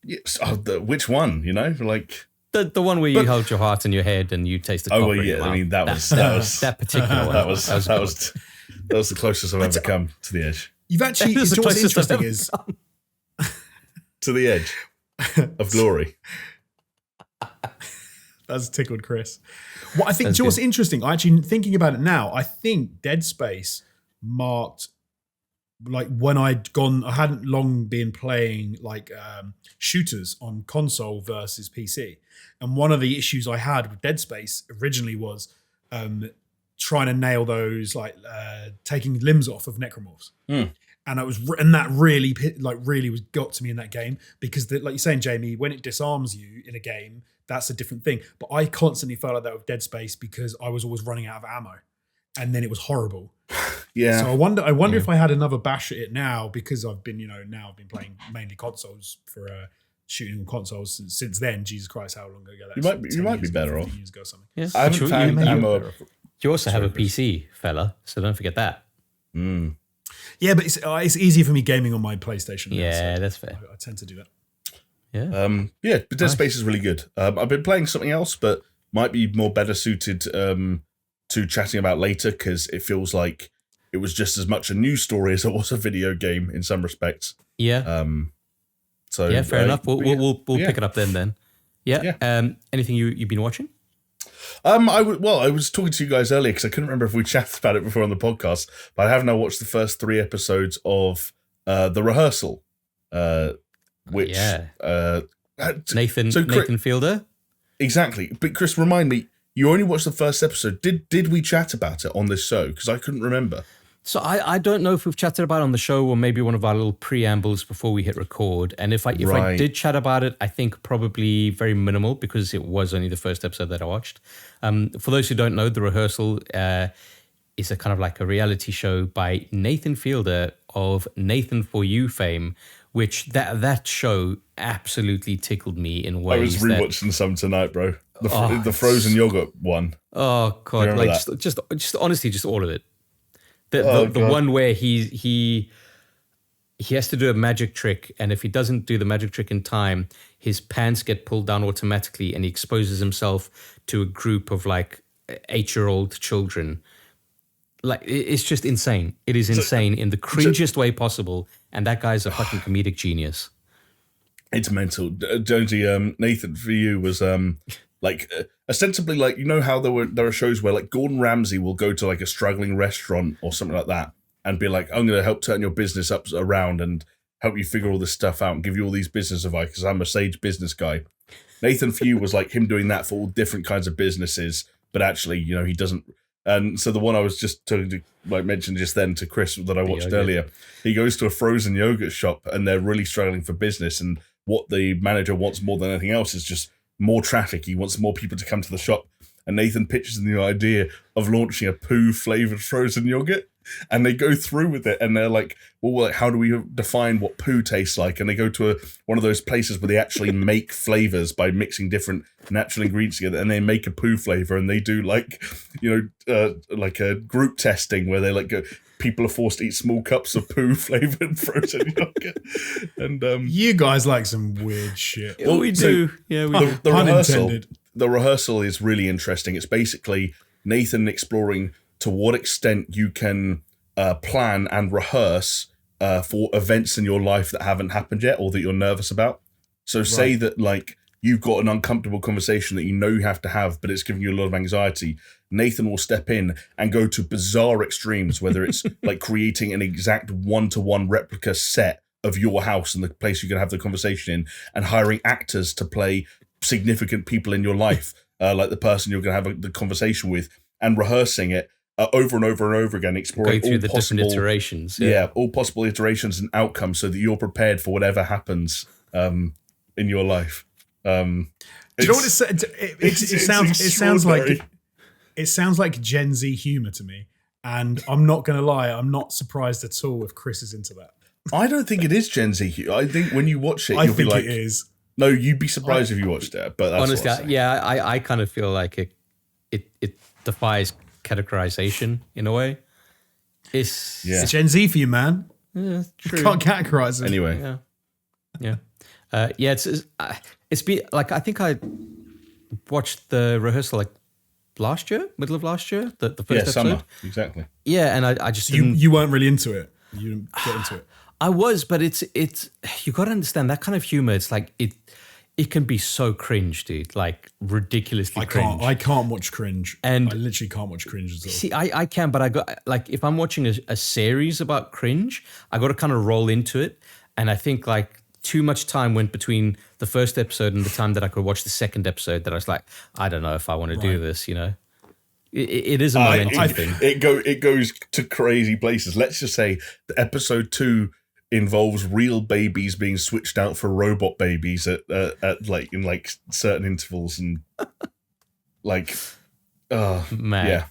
S3: Yes, which one, Like...
S1: The one where you held your heart in your head and you tasted copper.
S3: Oh, well, yeah. I mean, that was
S1: that particular one.
S3: That was the closest I've ever come to the edge.
S2: You've actually, what's interesting is...
S3: to the edge of glory.
S2: That's tickled Chris. What I think, what's interesting, actually thinking about it now, I think Dead Space marked, like when I hadn't long been playing like shooters on console versus PC. And one of the issues I had with Dead Space originally was trying to nail those, like taking limbs off of necromorphs. And that really was got to me in that game because, like you're saying, Jamie, when it disarms you in a game, that's a different thing. But I constantly felt like that with Dead Space because I was always running out of ammo, and then it was horrible.
S3: Yeah.
S2: So I wonder if I had another bash at it now because I've been, I've been playing mainly consoles for shooting on consoles since then. Jesus Christ, how long ago that?
S3: You might be better off.
S2: Years ago or something.
S1: Yeah.
S3: I haven't found ammo.
S1: You also have a PC, fella, so don't forget that.
S2: Yeah, but it's easier for me gaming on my PlayStation.
S1: Yeah, that's fair.
S2: I tend to do that.
S1: Yeah.
S3: But Dead Space is really good. I've been playing something else, but might be more better suited to chatting about later because it feels like it was just as much a news story as it was a video game in some respects.
S1: Yeah. So fair enough. We'll pick it up then. Yeah. Anything you've been watching?
S3: I was talking to you guys earlier because I couldn't remember if we chatted about it before on the podcast, but I have now watched the first 3 episodes of The Rehearsal, which
S1: Nathan Fielder.
S3: Exactly. But Chris, remind me, you only watched the first episode. Did we chat about it on this show? Because I couldn't remember.
S1: So I don't know if we've chatted about it on the show or maybe one of our little preambles before we hit record. And if I did chat about it, I think probably very minimal because it was only the first episode that I watched. For those who don't know, The Rehearsal is a kind of like a reality show by Nathan Fielder of Nathan For You fame, which that show absolutely tickled me in ways.
S3: I was rewatching some tonight, bro. The frozen yogurt one.
S1: Oh god, like just honestly, just all of it. The one where he has to do a magic trick, and if he doesn't do the magic trick in time, his pants get pulled down automatically, and he exposes himself to a group of like 8-year-old children. Like, it's just insane. It is insane in the cringiest way possible, and that guy's a fucking comedic genius.
S3: It's mental. Jonesy, Nathan For You was ostensibly like, you know how there are shows where like Gordon Ramsay will go to like a struggling restaurant or something like that and be like, I'm going to help turn your business around and help you figure all this stuff out and give you all these business advice because I'm a sage business guy. Nathan For You was like him doing that for all different kinds of businesses, but actually, you know, he doesn't. And so the one I was just telling to like mentioned just then to Chris that I watched earlier, he goes to a frozen yogurt shop and they're really struggling for business, and what the manager wants more than anything else is just more traffic. He wants more people to come to the shop, and Nathan pitches the idea of launching a poo flavored frozen yogurt, and they go through with it, and they're like, well, how do we define what poo tastes like? And they go to one of those places where they actually make flavors by mixing different natural ingredients together, and they make a poo flavor, and they do like, you know, like a group testing where they like go, people are forced to eat small cups of poo flavored frozen yogurt. And
S2: you guys like some weird shit.
S1: Well, we do. Yeah, we do.
S3: The rehearsal is really interesting. It's basically Nathan exploring to what extent you can plan and rehearse for events in your life that haven't happened yet or that you're nervous about. So say that like you've got an uncomfortable conversation that you know you have to have, but it's giving you a lot of anxiety. Nathan will step in and go to bizarre extremes, whether it's like creating an exact one-to-one replica set of your house and the place you're going to have the conversation in, and hiring actors to play significant people in your life, like the person you're going to have the conversation with, and rehearsing it over and over and over again, exploring
S1: going through
S3: all
S1: the
S3: possible
S1: different iterations.
S3: Yeah, all possible iterations and outcomes so that you're prepared for whatever happens in your life.
S2: Do you know what it sounds like Gen Z humor to me, and I'm not going to lie, I'm not surprised at all if Chris is into that.
S3: I don't think it is Gen Z humor. I think when you watch it, you'll be like,
S2: it is.
S3: No, you'd be surprised if you watched it. But that's
S1: honestly, I kind of feel like it defies categorization in a way. It's
S2: Gen Z for you, man.
S1: Yeah, true.
S2: Can't categorize it
S3: anyway.
S1: It's been like, I think I watched the rehearsal like last year, middle of last year, the first episode.
S3: Summer, exactly.
S1: Yeah, and I just
S2: you weren't really into it. You didn't get into it.
S1: I was, but it's you got to understand that kind of humor. It's like it can be so cringe, dude. Like ridiculously cringe.
S2: I can't watch cringe,
S1: and
S2: I literally can't watch cringe as well.
S1: See, I can, but I got like, if I'm watching a series about cringe, I got to kind of roll into it, and I think like too much time went between the first episode and the time that I could watch the second episode that I was like, I don't know if I want to do this, you know. It is a momentum thing.
S3: It goes to crazy places. Let's just say the episode 2 involves real babies being switched out for robot babies at like in like certain intervals, and like
S1: mad.
S3: Yeah.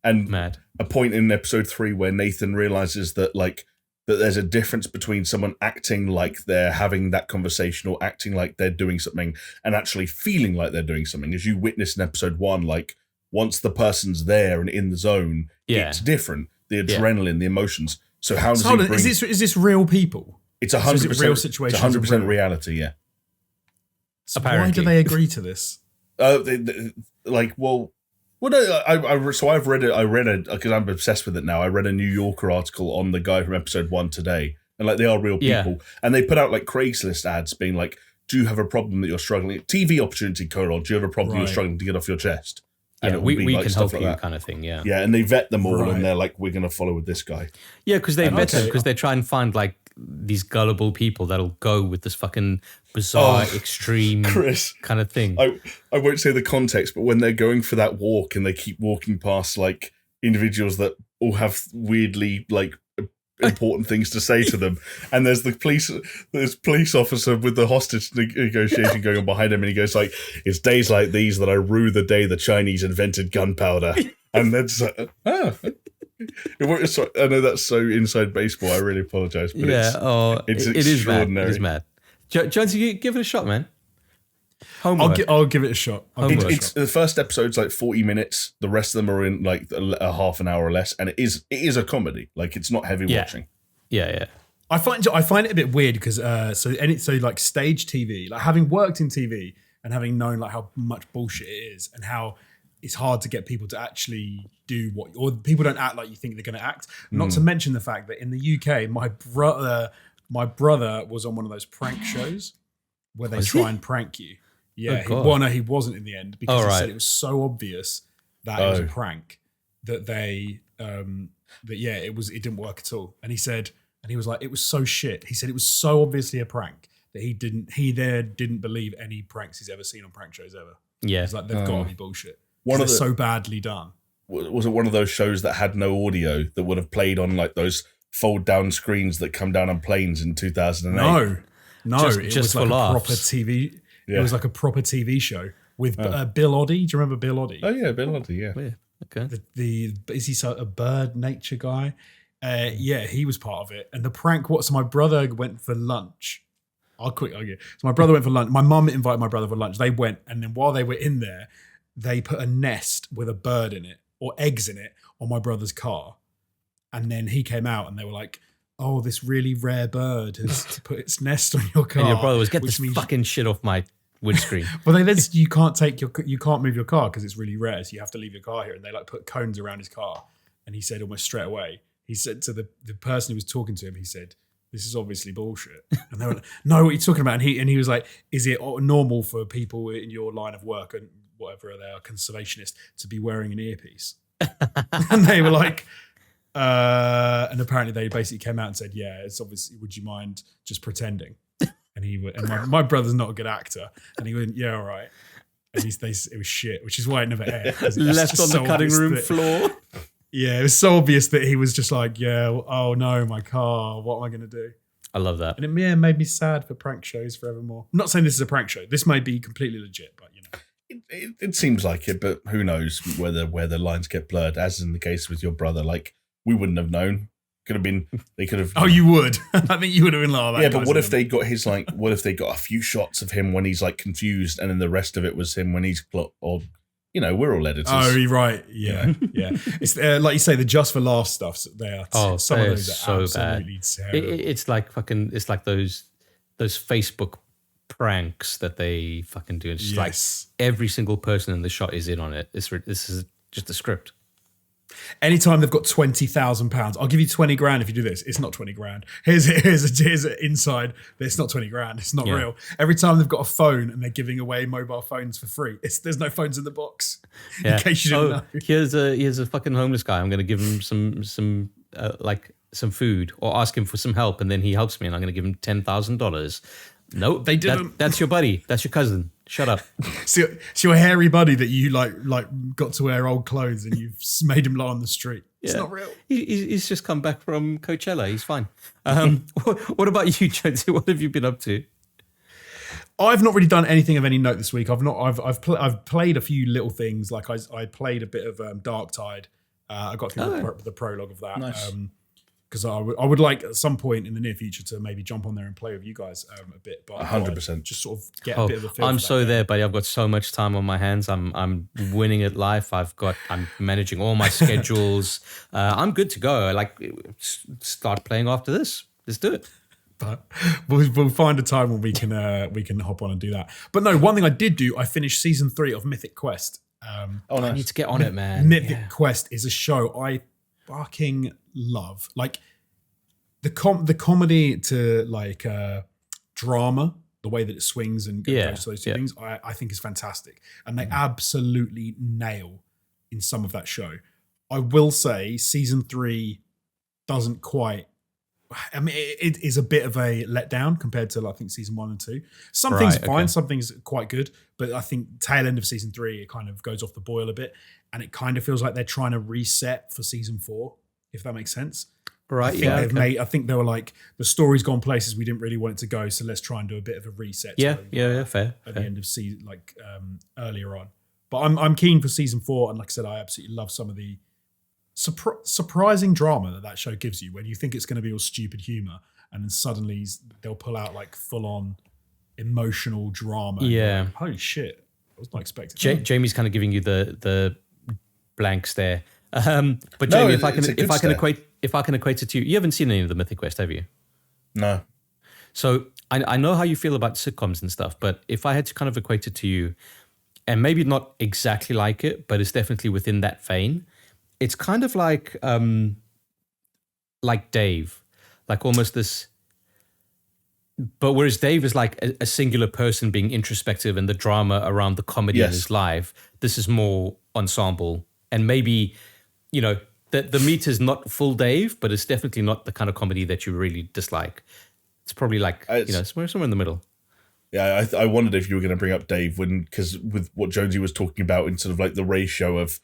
S3: And
S1: mad.
S3: A point in episode 3 where Nathan realizes that that there's a difference between someone acting like they're having that conversation or acting like they're doing something and actually feeling like they're doing something. As you witnessed in episode 1, like once the person's there and in the zone, it's different. The adrenaline, the emotions. So how does he bring...
S2: Is this real people?
S3: It's 100%
S2: real situations.
S3: It's 100% reality, yeah.
S2: So why do they agree to this?
S3: So I've read it. I read it because I'm obsessed with it now. I read a New Yorker article on the guy from episode 1 today, and like they are real people, and they put out like Craigslist ads being like, "Do you have a problem that you're struggling? TV opportunity, colon. Do you have a problem you're struggling to get off your chest?"
S1: And we
S3: like
S1: can help you,
S3: like
S1: kind of thing. Yeah,
S3: yeah, and they vet them all, and they're like, "We're going to follow with this guy."
S1: Yeah, because they vet them because they try and find like these gullible people that'll go with this fucking bizarre, extreme
S3: Chris,
S1: kind of thing.
S3: I won't say the context, but when they're going for that walk and they keep walking past like individuals that all have weirdly like important things to say to them, and there's police officer with the hostage negotiation going on behind him, and he goes like, "It's days like these that I rue the day the Chinese invented gunpowder." And then it's like, I know that's so inside baseball. I really apologize, but it's extraordinary.
S1: It is mad. Jonesy, you give it a shot, man. Homework.
S2: I'll give it a shot.
S3: The first episode's like 40 minutes. The rest of them are in like a half an hour or less, and it is a comedy. Like, it's not heavy watching.
S1: Yeah.
S2: I find it a bit weird because so like stage TV, like having worked in TV and having known like how much bullshit it is and how it's hard to get people to actually do or people don't act like you think they're going to act. Not to mention the fact that in the UK, my brother was on one of those prank shows where they try and prank you. Yeah, he wasn't in the end because he said it was so obvious that it was a prank that it didn't work at all. And he was like, it was so shit. He said it was so obviously a prank that he didn't believe any pranks he's ever seen on prank shows ever.
S1: Yeah,
S2: he's like, they've got to be bullshit. They're so badly done.
S3: Was it one of those shows that had no audio that would have played on like those fold down screens that come down on planes in 2008?
S2: No, it was like a proper TV. Yeah. It was like a proper TV show with Bill Oddie. Do you remember Bill Oddie?
S3: Oh yeah, Bill Oddie. Yeah.
S1: Okay.
S2: Is he a bird nature guy? Yeah, he was part of it. And the prank. So my brother went for lunch. I'll argue. So my brother went for lunch. My mum invited my brother for lunch. They went, and then while they were in there, they put a nest with a bird in it or eggs in it on my brother's car. And then he came out, and they were like, "Oh, this really rare bird has put its nest on your car."
S1: And your brother was, "Get this fucking shit off my windscreen."
S2: Well, you can't move your car because it's really rare, so you have to leave your car here. And they like put cones around his car. And he said almost straight away, he said to the person who was talking to him, he said, "This is obviously bullshit." And they were like, "No, what are you talking about?" And he was like, "Is it normal for people in your line of work and whatever they are, conservationist, to be wearing an earpiece?" And they were like, and apparently they basically came out and said, "Yeah, it's obviously. Would you mind just pretending?" And my brother's not a good actor, and he went, "Yeah, all right." And it was shit, which is why it never aired.
S1: Left on the cutting room floor.
S2: Yeah, it was so obvious that he was just like, "Yeah, oh no, my car. What am I going to do?"
S1: I love that.
S2: And it made me sad for prank shows forevermore. I'm not saying this is a prank show. This may be completely legit, but you know.
S3: It seems like it, but who knows where the lines get blurred, as in the case with your brother. Like, we wouldn't have known. They could have.
S2: Oh, you would. I think you would have been like that.
S3: Yeah, but what if they got a few shots of him when he's like confused, and then the rest of it was him when he's or, you know, we're all editors.
S2: Oh, you're right. Yeah, yeah. It's like you say, the just for laughs stuff. Some of those are so absolutely terrible.
S1: It's like fucking. It's like those Facebook pranks that they fucking do. It's like every single person in the shot is in on it. This is just a script.
S2: Anytime they've got £20,000, I'll give you 20 grand if you do this. It's not 20 grand. Here's an inside. It's not 20 grand. It's not real. Every time they've got a phone and they're giving away mobile phones for free, there's no phones in the box. Yeah. In case you didn't know.
S1: Here's a fucking homeless guy. I'm going to give him some food or ask him for some help, and then he helps me, and I'm going to give him $10,000. Nope, they didn't. That's your buddy. That's your cousin. Shut up.
S2: So your hairy buddy that you like got to wear old clothes and you've made him lie on the street. It's not real.
S1: He's just come back from Coachella. He's fine. What about you, Jonesy? What have you been up to?
S2: I've not really done anything of any note this week. I've played a few little things. Like I played a bit of Dark Tide. I got through the prologue of that.
S3: Nice.
S2: Because I would like at some point in the near future to maybe jump on there and play with you guys a bit. But
S3: 100%.
S2: Just sort of get a bit of a feel.
S1: I'm so there, buddy. I've got so much time on my hands. I'm winning at life. I'm managing all my schedules. I'm good to go. Start playing after this. Let's do it.
S2: But we'll find a time when we can hop on and do that. But no, one thing I did do, I finished season 3 of Mythic Quest.
S1: Nice. I need to get on it, man.
S2: Mythic Quest is a show I fucking love. Like the comedy to like drama, the way that it swings and goes to those two things, I think is fantastic. And they absolutely nail in some of that show. I will say season 3 doesn't quite, I mean, it is a bit of a letdown compared to, I think, season 1 and 2. Some things fine, some things quite good, but I think tail end of season 3, it kind of goes off the boil a bit, and it kind of feels like they're trying to reset for season 4, if that makes sense.
S1: Right.
S2: I think they were like, the story's gone places we didn't really want it to go, so let's try and do a bit of a reset.
S1: Fair.
S2: At the end of season, earlier on. But I'm keen for season 4, and like I said, I absolutely love some of the surprising drama that show gives you when you think it's going to be all stupid humor, and then suddenly they'll pull out like full on emotional drama.
S1: Yeah.
S2: Like, holy shit. I was not expecting
S1: Jamie's kind of giving you the blank stare. But Jamie, if I can equate it to you, you haven't seen any of the Mythic Quest, have you?
S3: No.
S1: So I know how you feel about sitcoms and stuff, but if I had to kind of equate it to you, and maybe not exactly like it, but it's definitely within that vein, it's kind of like Dave, like almost this. But whereas Dave is like a singular person being introspective and the drama around the comedy in his life, this is more ensemble. And maybe, the meat is not full Dave, but it's definitely not the kind of comedy that you really dislike. It's probably like, somewhere in the middle.
S3: Yeah, I wondered if you were going to bring up Dave because with what Jonesy was talking about in sort of like the ratio of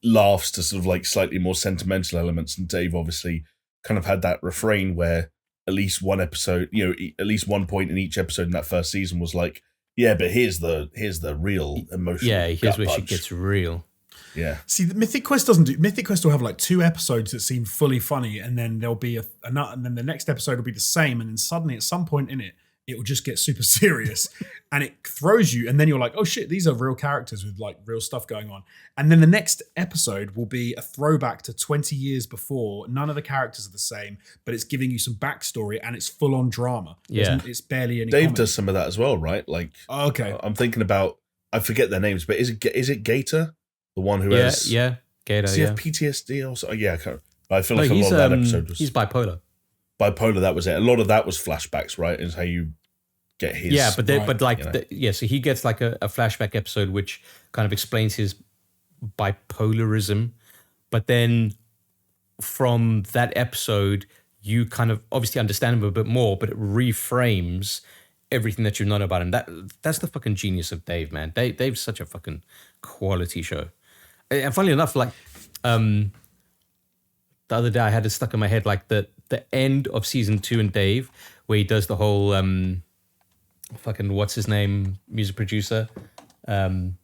S3: laughs to sort of like slightly more sentimental elements. And Dave obviously kind of had that refrain where at least one episode, at least one point in each episode in that first season was like, yeah, but here's the real emotional.
S1: Yeah, here's where she gets real.
S3: Yeah.
S2: See, the Mythic Quest doesn't do. Mythic Quest will have like 2 episodes that seem fully funny, and then there'll be and then the next episode will be the same, and then suddenly at some point in it will just get super serious, and it throws you, and then you're like, oh shit, these are real characters with like real stuff going on, and then the next episode will be a throwback to 20 years before. None of the characters are the same, but it's giving you some backstory, and it's full on drama.
S1: Yeah,
S2: it's barely any.
S3: Dave
S2: comedy.
S3: does some of that as well, right? Like,
S2: okay,
S3: I'm thinking about, I forget their names, but is it Gator? The one who has
S1: Gator.
S3: Does he have PTSD also? Yeah, I feel like a lot of that episode was
S1: he's bipolar.
S3: Bipolar, that was it. A lot of that was flashbacks, right? Is how you get his.
S1: Yeah, so he gets like a flashback episode which kind of explains his bipolarism, but then from that episode you kind of obviously understand him a bit more, but it reframes everything that you know about him. That's the fucking genius of Dave, man. Dave's such a fucking quality show. And funnily enough, like the other day I had it stuck in my head, like the end of season 2 in Dave, where he does the whole fucking what's his name music producer. Anyway,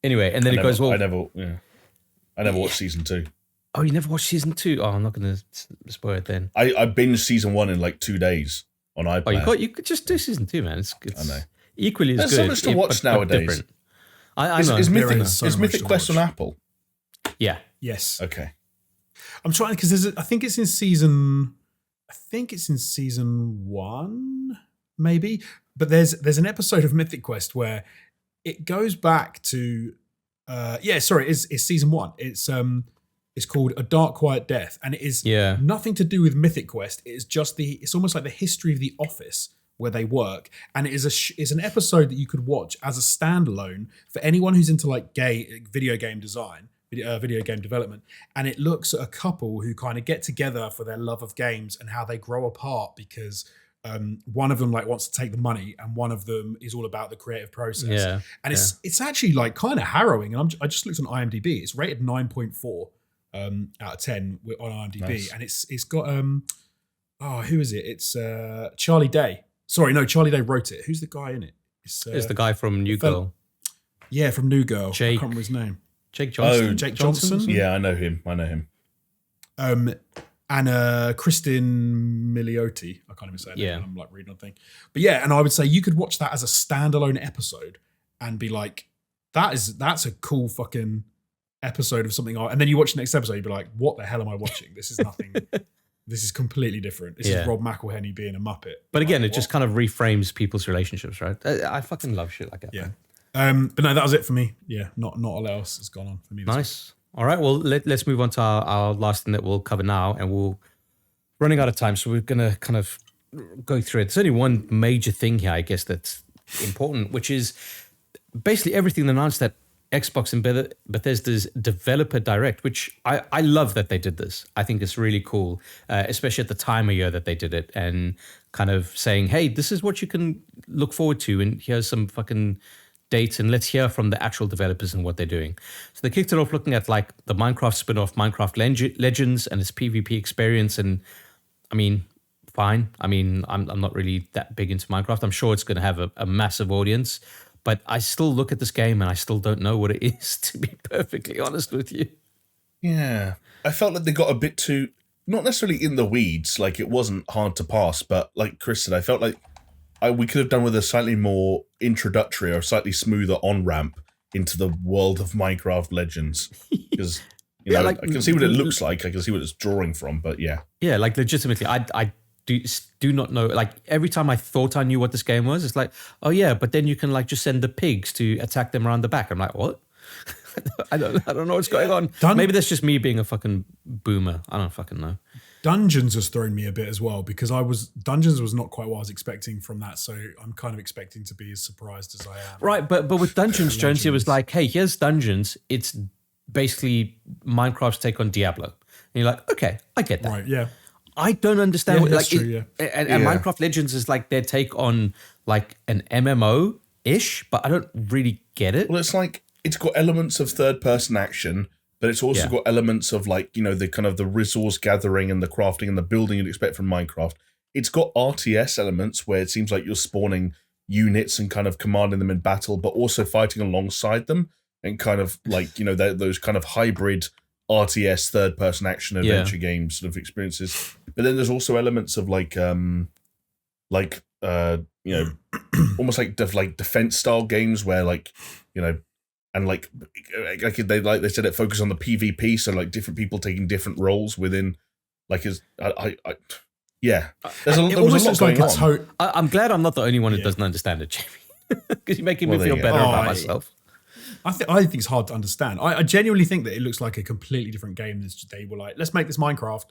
S1: and then it goes, well,
S3: I never watched season 2.
S1: Oh, you never watched season 2? Oh, I'm not going to spoil it then.
S3: I binged season 1 in like 2 days on iPlayer.
S1: Oh, you could just do season 2, man. It's
S3: I know.
S1: Equally as
S3: There's
S1: good.
S3: so much to watch nowadays.
S1: I know.
S3: Is
S2: Mythic
S3: Mythic Quest on Apple?
S1: Yeah.
S2: Yes.
S3: Okay.
S2: I'm trying because I think it's in season 1, maybe. But there's an episode of Mythic Quest where it goes back to it's season 1. It's called A Dark Quiet Death, and it is nothing to do with Mythic Quest. It is just it's almost like the history of the office where they work, and it is an episode that you could watch as a standalone for anyone who's into like video game design, video game development. And it looks at a couple who kind of get together for their love of games and how they grow apart because one of them like wants to take the money, and one of them is all about the creative process.
S1: Yeah,
S2: and it's actually like kind of harrowing. And I just looked on IMDb. It's rated 9.4 out of 10 on IMDb, nice. And it's got who is it? It's Charlie Day. Sorry, no, Charlie Day wrote it. Who's the guy in it? It's
S1: the guy from New Girl.
S2: Yeah, from New Girl.
S1: Jake,
S2: I can't remember his name.
S1: Jake Johnson.
S2: Oh, Jake Johnson?
S3: Yeah, I know him.
S2: And Kristen Milioti. I can't even say it.
S1: Yeah.
S2: I'm like reading on thing. But yeah, and I would say you could watch that as a standalone episode and be like, that's a cool fucking episode of something. And then you watch the next episode, you'd be like, what the hell am I watching? This is nothing. This is completely different. This is Rob McElhenney being a Muppet.
S1: But again, it just kind of reframes people's relationships, right? I fucking love shit like that.
S2: Yeah. But no, that was it for me. Yeah, not a lot else has gone on for me.
S1: Nice. All right, well, let's move on to our last thing that we'll cover now, and we're running out of time, so we're going to kind of go through it. There's only one major thing here, I guess, that's important, which is basically everything announced at Xbox and Bethesda's Developer Direct, which I love that they did this. I think it's really cool, especially at the time of year that they did it, and kind of saying, hey, this is what you can look forward to, and here's some fucking dates, and let's hear from the actual developers and what they're doing. So they kicked it off looking at like the Minecraft spin-off, Minecraft Legends, and its PvP experience. And I mean, fine. I mean, I'm not really that big into Minecraft. I'm sure it's going to have a massive audience, but I still look at this game and I still don't know what it is, to be perfectly honest with you.
S3: Yeah. I felt like they got a bit too, not necessarily in the weeds, like it wasn't hard to pass, but like Chris said, I felt like we could have done with a slightly more introductory or slightly smoother on-ramp into the world of Minecraft Legends. Because, you know, like, I can see what it looks like, I can see what it's drawing from, but yeah.
S1: Yeah, like legitimately, I do not know. Like every time I thought I knew what this game was, it's like, oh yeah, but then you can like just send the pigs to attack them around the back. I'm like, what? I don't know what's going on. Maybe that's just me being a fucking boomer. I don't fucking know.
S2: Dungeons has thrown me a bit as well because Dungeons was not quite what I was expecting from that, so I'm kind of expecting to be as surprised as I am.
S1: Right, but with Dungeons, Jonesy, it was like, hey, here's Dungeons. It's basically Minecraft's take on Diablo. And you're like, okay, I get that.
S2: Right, yeah.
S1: I don't understand what,
S2: that's
S1: like,
S2: true,
S1: and Minecraft Legends is like their take on like an MMO-ish, but I don't really get it.
S3: Well, it's like it's got elements of third-person action, but it's also got elements of like, you know, the kind of the resource gathering and the crafting and the building you'd expect from Minecraft. It's got RTS elements where it seems like you're spawning units and kind of commanding them in battle, but also fighting alongside them and kind of like, you know, those kind of hybrid RTS third-person action adventure games sort of experiences. But then there's also elements of like you know, almost like defense style games where like, you know, and like they said it focused on the PvP, so like different people taking different roles within like there's a lot going on.
S1: I'm glad I'm not the only one who doesn't understand it, Jamie, because you're making me feel better about myself.
S2: I think it's hard to understand. I genuinely think that it looks like a completely different game. They were like, let's make this Minecraft,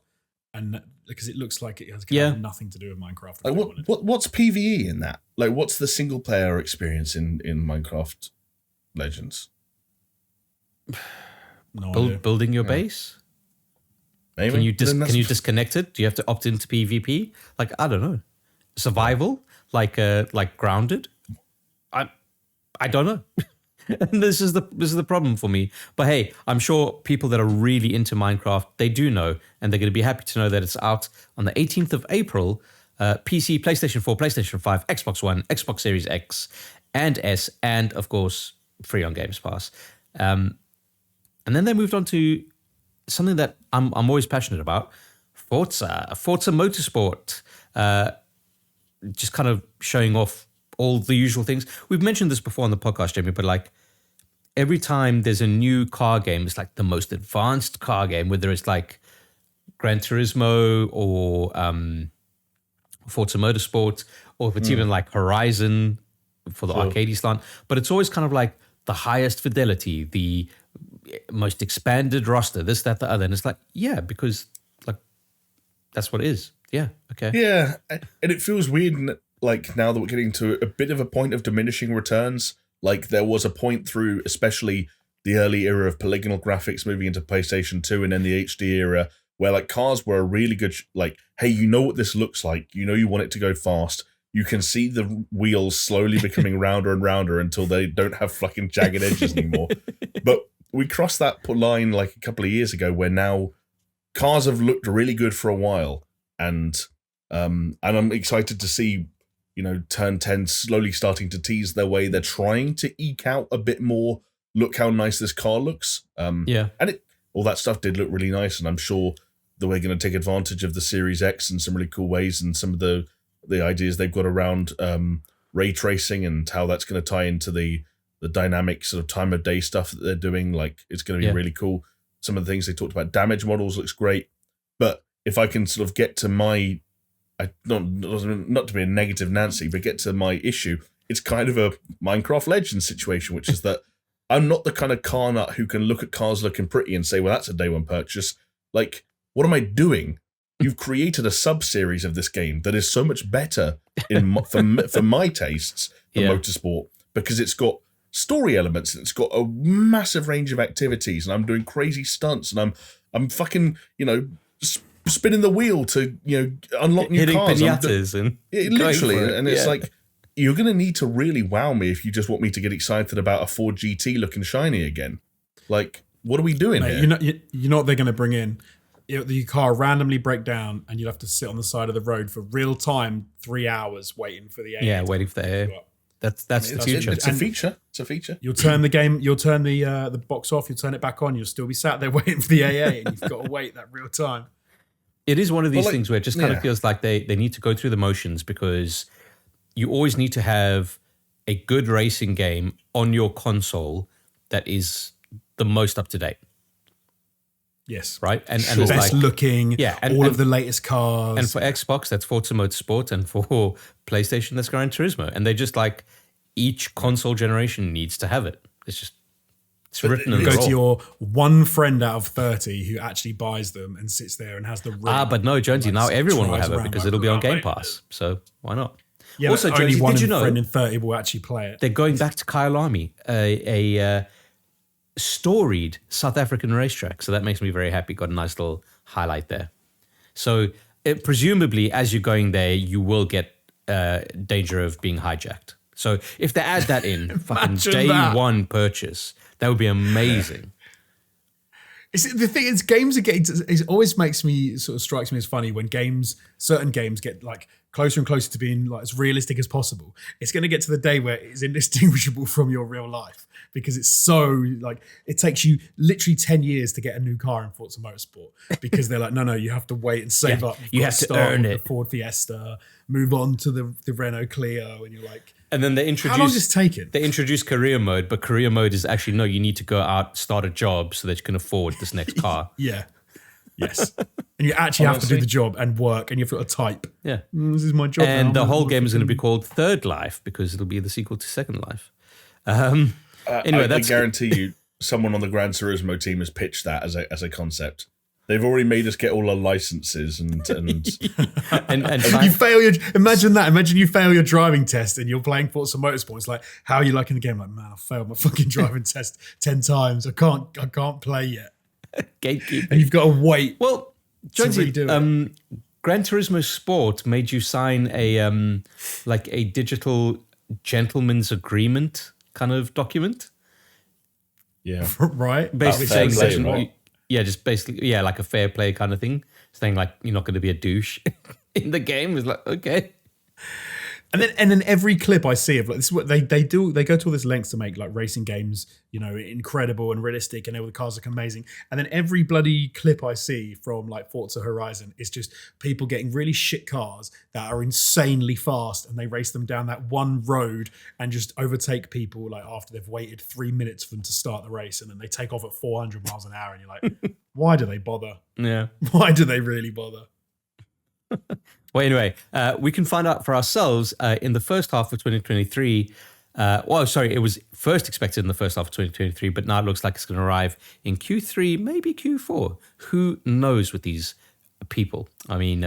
S2: and because it looks like it has kind of nothing to do with Minecraft.
S3: Like what's PvE in that? Like, what's the single player experience in Minecraft Legends?
S1: Building your base.
S3: Maybe.
S1: Can you disconnect it? Do you have to opt into PvP? Like, I don't know. Survival, like Grounded. I don't know. And this is the problem for me. But hey, I'm sure people that are really into Minecraft, they do know, and they're going to be happy to know that it's out on the 18th of April. PC, PlayStation 4, PlayStation 5, Xbox One, Xbox Series X and S, and of course, free on Games Pass. And then they moved on to something that I'm always passionate about, Forza Motorsport. Just kind of showing off all the usual things. We've mentioned this before on the podcast, Jamie, but like every time there's a new car game, it's like the most advanced car game, whether it's like Gran Turismo or Forza Motorsport, or if it's even like Horizon for the arcade slant. But it's always kind of like the highest fidelity, the most expanded roster, this, that, the other. And it's like, yeah, because like that's what it is. Yeah, okay.
S3: Yeah, and it feels weird, like now that we're getting to a bit of a point of diminishing returns. Like there was a point through, especially the early era of polygonal graphics moving into PlayStation 2 and then the HD era, where like cars were a really good, like, hey, you know what this looks like. You know you want it to go fast. You can see the wheels slowly becoming rounder and rounder until they don't have fucking jagged edges anymore. But we crossed that line like a couple of years ago where now cars have looked really good for a while. And I'm excited to see, you know, Turn 10 slowly starting to tease their way. They're trying to eke out a bit more, look how nice this car looks. And all that stuff did look really nice. And I'm sure that we're going to take advantage of the Series X in some really cool ways, and some of the ideas they've got around ray tracing and how that's going to tie into the dynamic sort of time of day stuff that they're doing. Like, it's going to be really cool. Some of the things they talked about, damage models looks great. But if I can sort of get to my, not to be a negative Nancy, but get to my issue, it's kind of a Minecraft Legends situation, which is that I'm not the kind of car nut who can look at cars looking pretty and say, well, that's a day one purchase. Like, what am I doing? You've created a sub-series of this game that is so much better for my tastes than Motorsport, because it's got story elements and it's got a massive range of activities, and I'm doing crazy stunts, and I'm fucking, you know, spinning the wheel to, you know, unlock new cars.
S1: Pinatas and
S3: literally, and it's like, you're going to need to really wow me if you just want me to get excited about a Ford GT looking shiny again. Like, what are we doing here?
S2: You know what they're going to bring in? The car randomly break down, and you'll have to sit on the side of the road for real time 3 hours waiting for the AA.
S1: Yeah, waiting for the AA. That's the future.
S3: It's a feature. It's a feature.
S2: You'll turn the box off. You'll turn it back on. You'll still be sat there waiting for the AA, and you've got to wait that real time.
S1: It is one of these things where it just kind of feels like they need to go through the motions, because you always need to have a good racing game on your console that is the most up to date.
S2: Yes.
S1: Right? And
S2: sure. Best looking,
S1: and
S2: all of the latest cars.
S1: And for Xbox, that's Forza Motorsport, and for PlayStation, that's Gran Turismo. And they just like, each console generation needs to have it. It's written in the
S2: go
S1: roll.
S2: to your one friend out of 30 who actually buys them and sits there and has the rig.
S1: But no, Jonesy, now everyone will have it because it'll be on Game Pass. So why not?
S2: Yeah, also, only Jonesy, one friend in 30 will actually play it.
S1: They're going back to Kyalami, a storied South African racetrack. So that makes me very happy. Got a nice little highlight there. So presumably, as you're going there, you will get danger of being hijacked. So if they add that in, fucking day one purchase, that would be amazing.
S2: The thing is, games are getting. It always strikes me as funny when certain games get like closer and closer to being like as realistic as possible. It's going to get to the day where it's indistinguishable from your real life, because it's so like it takes you literally 10 years to get a new car in Forza Motorsport, because they're like, no, you have to wait and save up.
S1: You have to earn it.
S2: The Ford Fiesta, move on to the Renault Clio, and you're like.
S1: And then how
S2: long is this taking?
S1: They introduce career mode, but career mode is actually, no, you need to go out, start a job so that you can afford this next car.
S2: Yeah. Yes. And you actually have to do the job and work, and you have to type.
S1: Yeah.
S2: This is my job.
S1: And the whole game is going to be called Third Life, because it'll be the sequel to Second Life. Anyway,
S3: I guarantee you someone on the Gran Turismo team has pitched that as a concept. They've already made us get all our licenses and
S2: you fail your. Imagine you fail your driving test and you're playing Forza Motorsport. It's like, how are you liking the game? Like, man, I failed my fucking driving test 10 times. I can't play yet.
S1: Gatekeeping.
S2: And you've got to wait.
S1: Well, Jonesy, Gran Turismo Sport made you sign a digital gentleman's agreement kind of document.
S3: Yeah.
S2: Right.
S1: Basically saying like a fair play kind of thing, saying like you're not going to be a douche in the game. Is like, okay.
S2: And then every clip I see of like this is what they do. They go to all this lengths to make like racing games, incredible and realistic, and all the cars look amazing. And then every bloody clip I see from like Forza Horizon is just people getting really shit cars that are insanely fast, and they race them down that one road and just overtake people like after they've waited 3 minutes for them to start the race, and then they take off at 400 miles an hour, and you're like, why do they bother?
S1: Yeah,
S2: why do they really bother?
S1: Well, anyway, we can find out for ourselves in the first half of 2023. It was first expected in the first half of 2023, but now it looks like it's going to arrive in Q3, maybe Q4. Who knows with these people? I mean,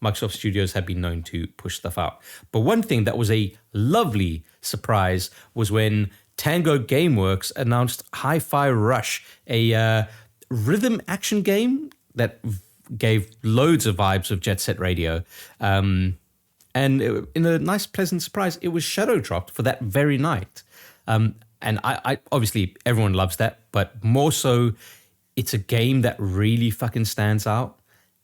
S1: Microsoft Studios have been known to push stuff out. But one thing that was a lovely surprise was when Tango Gameworks announced Hi-Fi Rush, a rhythm action game that gave loads of vibes of Jet Set Radio. And in a nice, pleasant surprise, it was shadow dropped for that very night. And I obviously, everyone loves that, but more so, it's a game that really fucking stands out.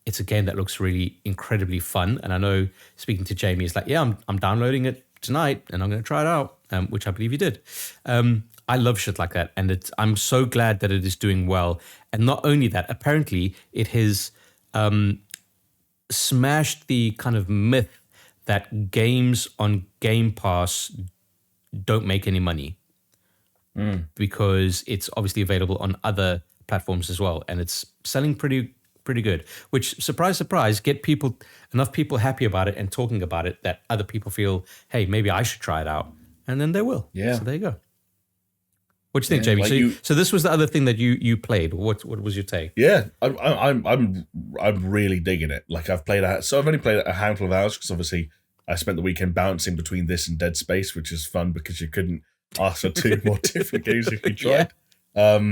S1: It's a game that looks really incredibly fun. And I know, speaking to Jamie, it's like, yeah, I'm downloading it tonight and I'm going to try it out, which I believe you did. I love shit like that. And I'm so glad that it is doing well. And not only that, apparently it has smashed the kind of myth that games on Game Pass don't make any money, because it's obviously available on other platforms as well, and it's selling pretty good. Which, surprise, surprise, get enough people happy about it and talking about it that other people feel, hey, maybe I should try it out, and then they will. Yeah. So there you go. What do you think, Jamie? Like so this was the other thing that you played. What was your take?
S3: Yeah, I'm really digging it. Like I've only played a handful of hours because obviously I spent the weekend bouncing between this and Dead Space, which is fun because you couldn't ask for two more different games if you tried. Yeah.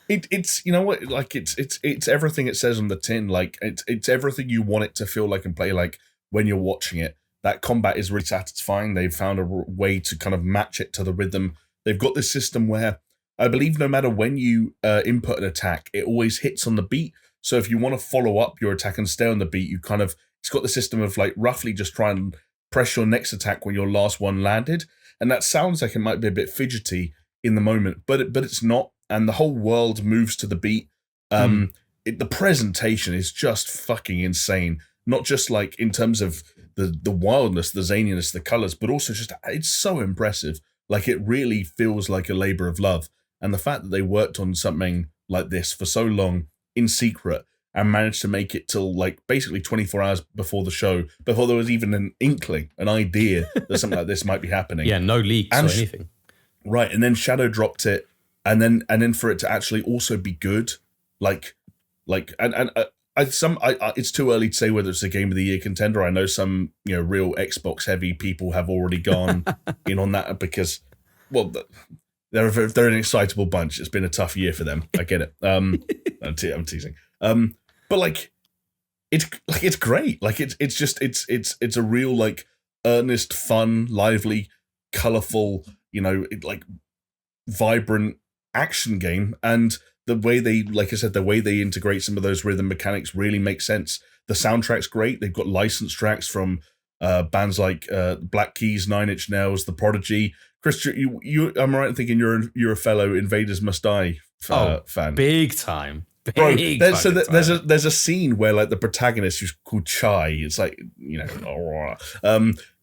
S3: It's like it's everything it says on the tin. Like it's everything you want it to feel like and play like when you're watching it. That combat is really satisfying. They've found a way to kind of match it to the rhythm. They've got this system where I believe no matter when you input an attack, it always hits on the beat. So if you want to follow up your attack and stay on the beat, it's got the system of like roughly just try and press your next attack when your last one landed. and that sounds like it might be a bit fidgety in the moment, but it's not, and the whole world moves to the beat. The presentation is just fucking insane. Not just like in terms of the wildness, the zaniness, the colors, but also just it's so impressive. Like it really feels like a labor of love. And the fact that they worked on something like this for so long in secret and managed to make it till like basically 24 hours before the show, before there was even an inkling, an idea that something like this might be happening.
S1: Yeah, no leaks or anything.
S3: Right, and then Shadow dropped it, and then for it to actually also be good, it's too early to say whether it's a Game of the Year contender. I know some real Xbox heavy people have already gone in on that because, well, they're an excitable bunch. It's been a tough year for them. I get it. I'm teasing. But like, it's great. Like it's a real like earnest, fun, lively, colorful, vibrant action game. And the way they, like I said, the way they integrate some of those rhythm mechanics really makes sense. The soundtrack's great. They've got licensed tracks from bands like Black Keys, Nine Inch Nails, The Prodigy. Chris, you I'm right in thinking you're a fellow Invaders Must Die fan.
S1: Big time.
S3: Bro, there's a scene where like the protagonist, who's called Chai, it's like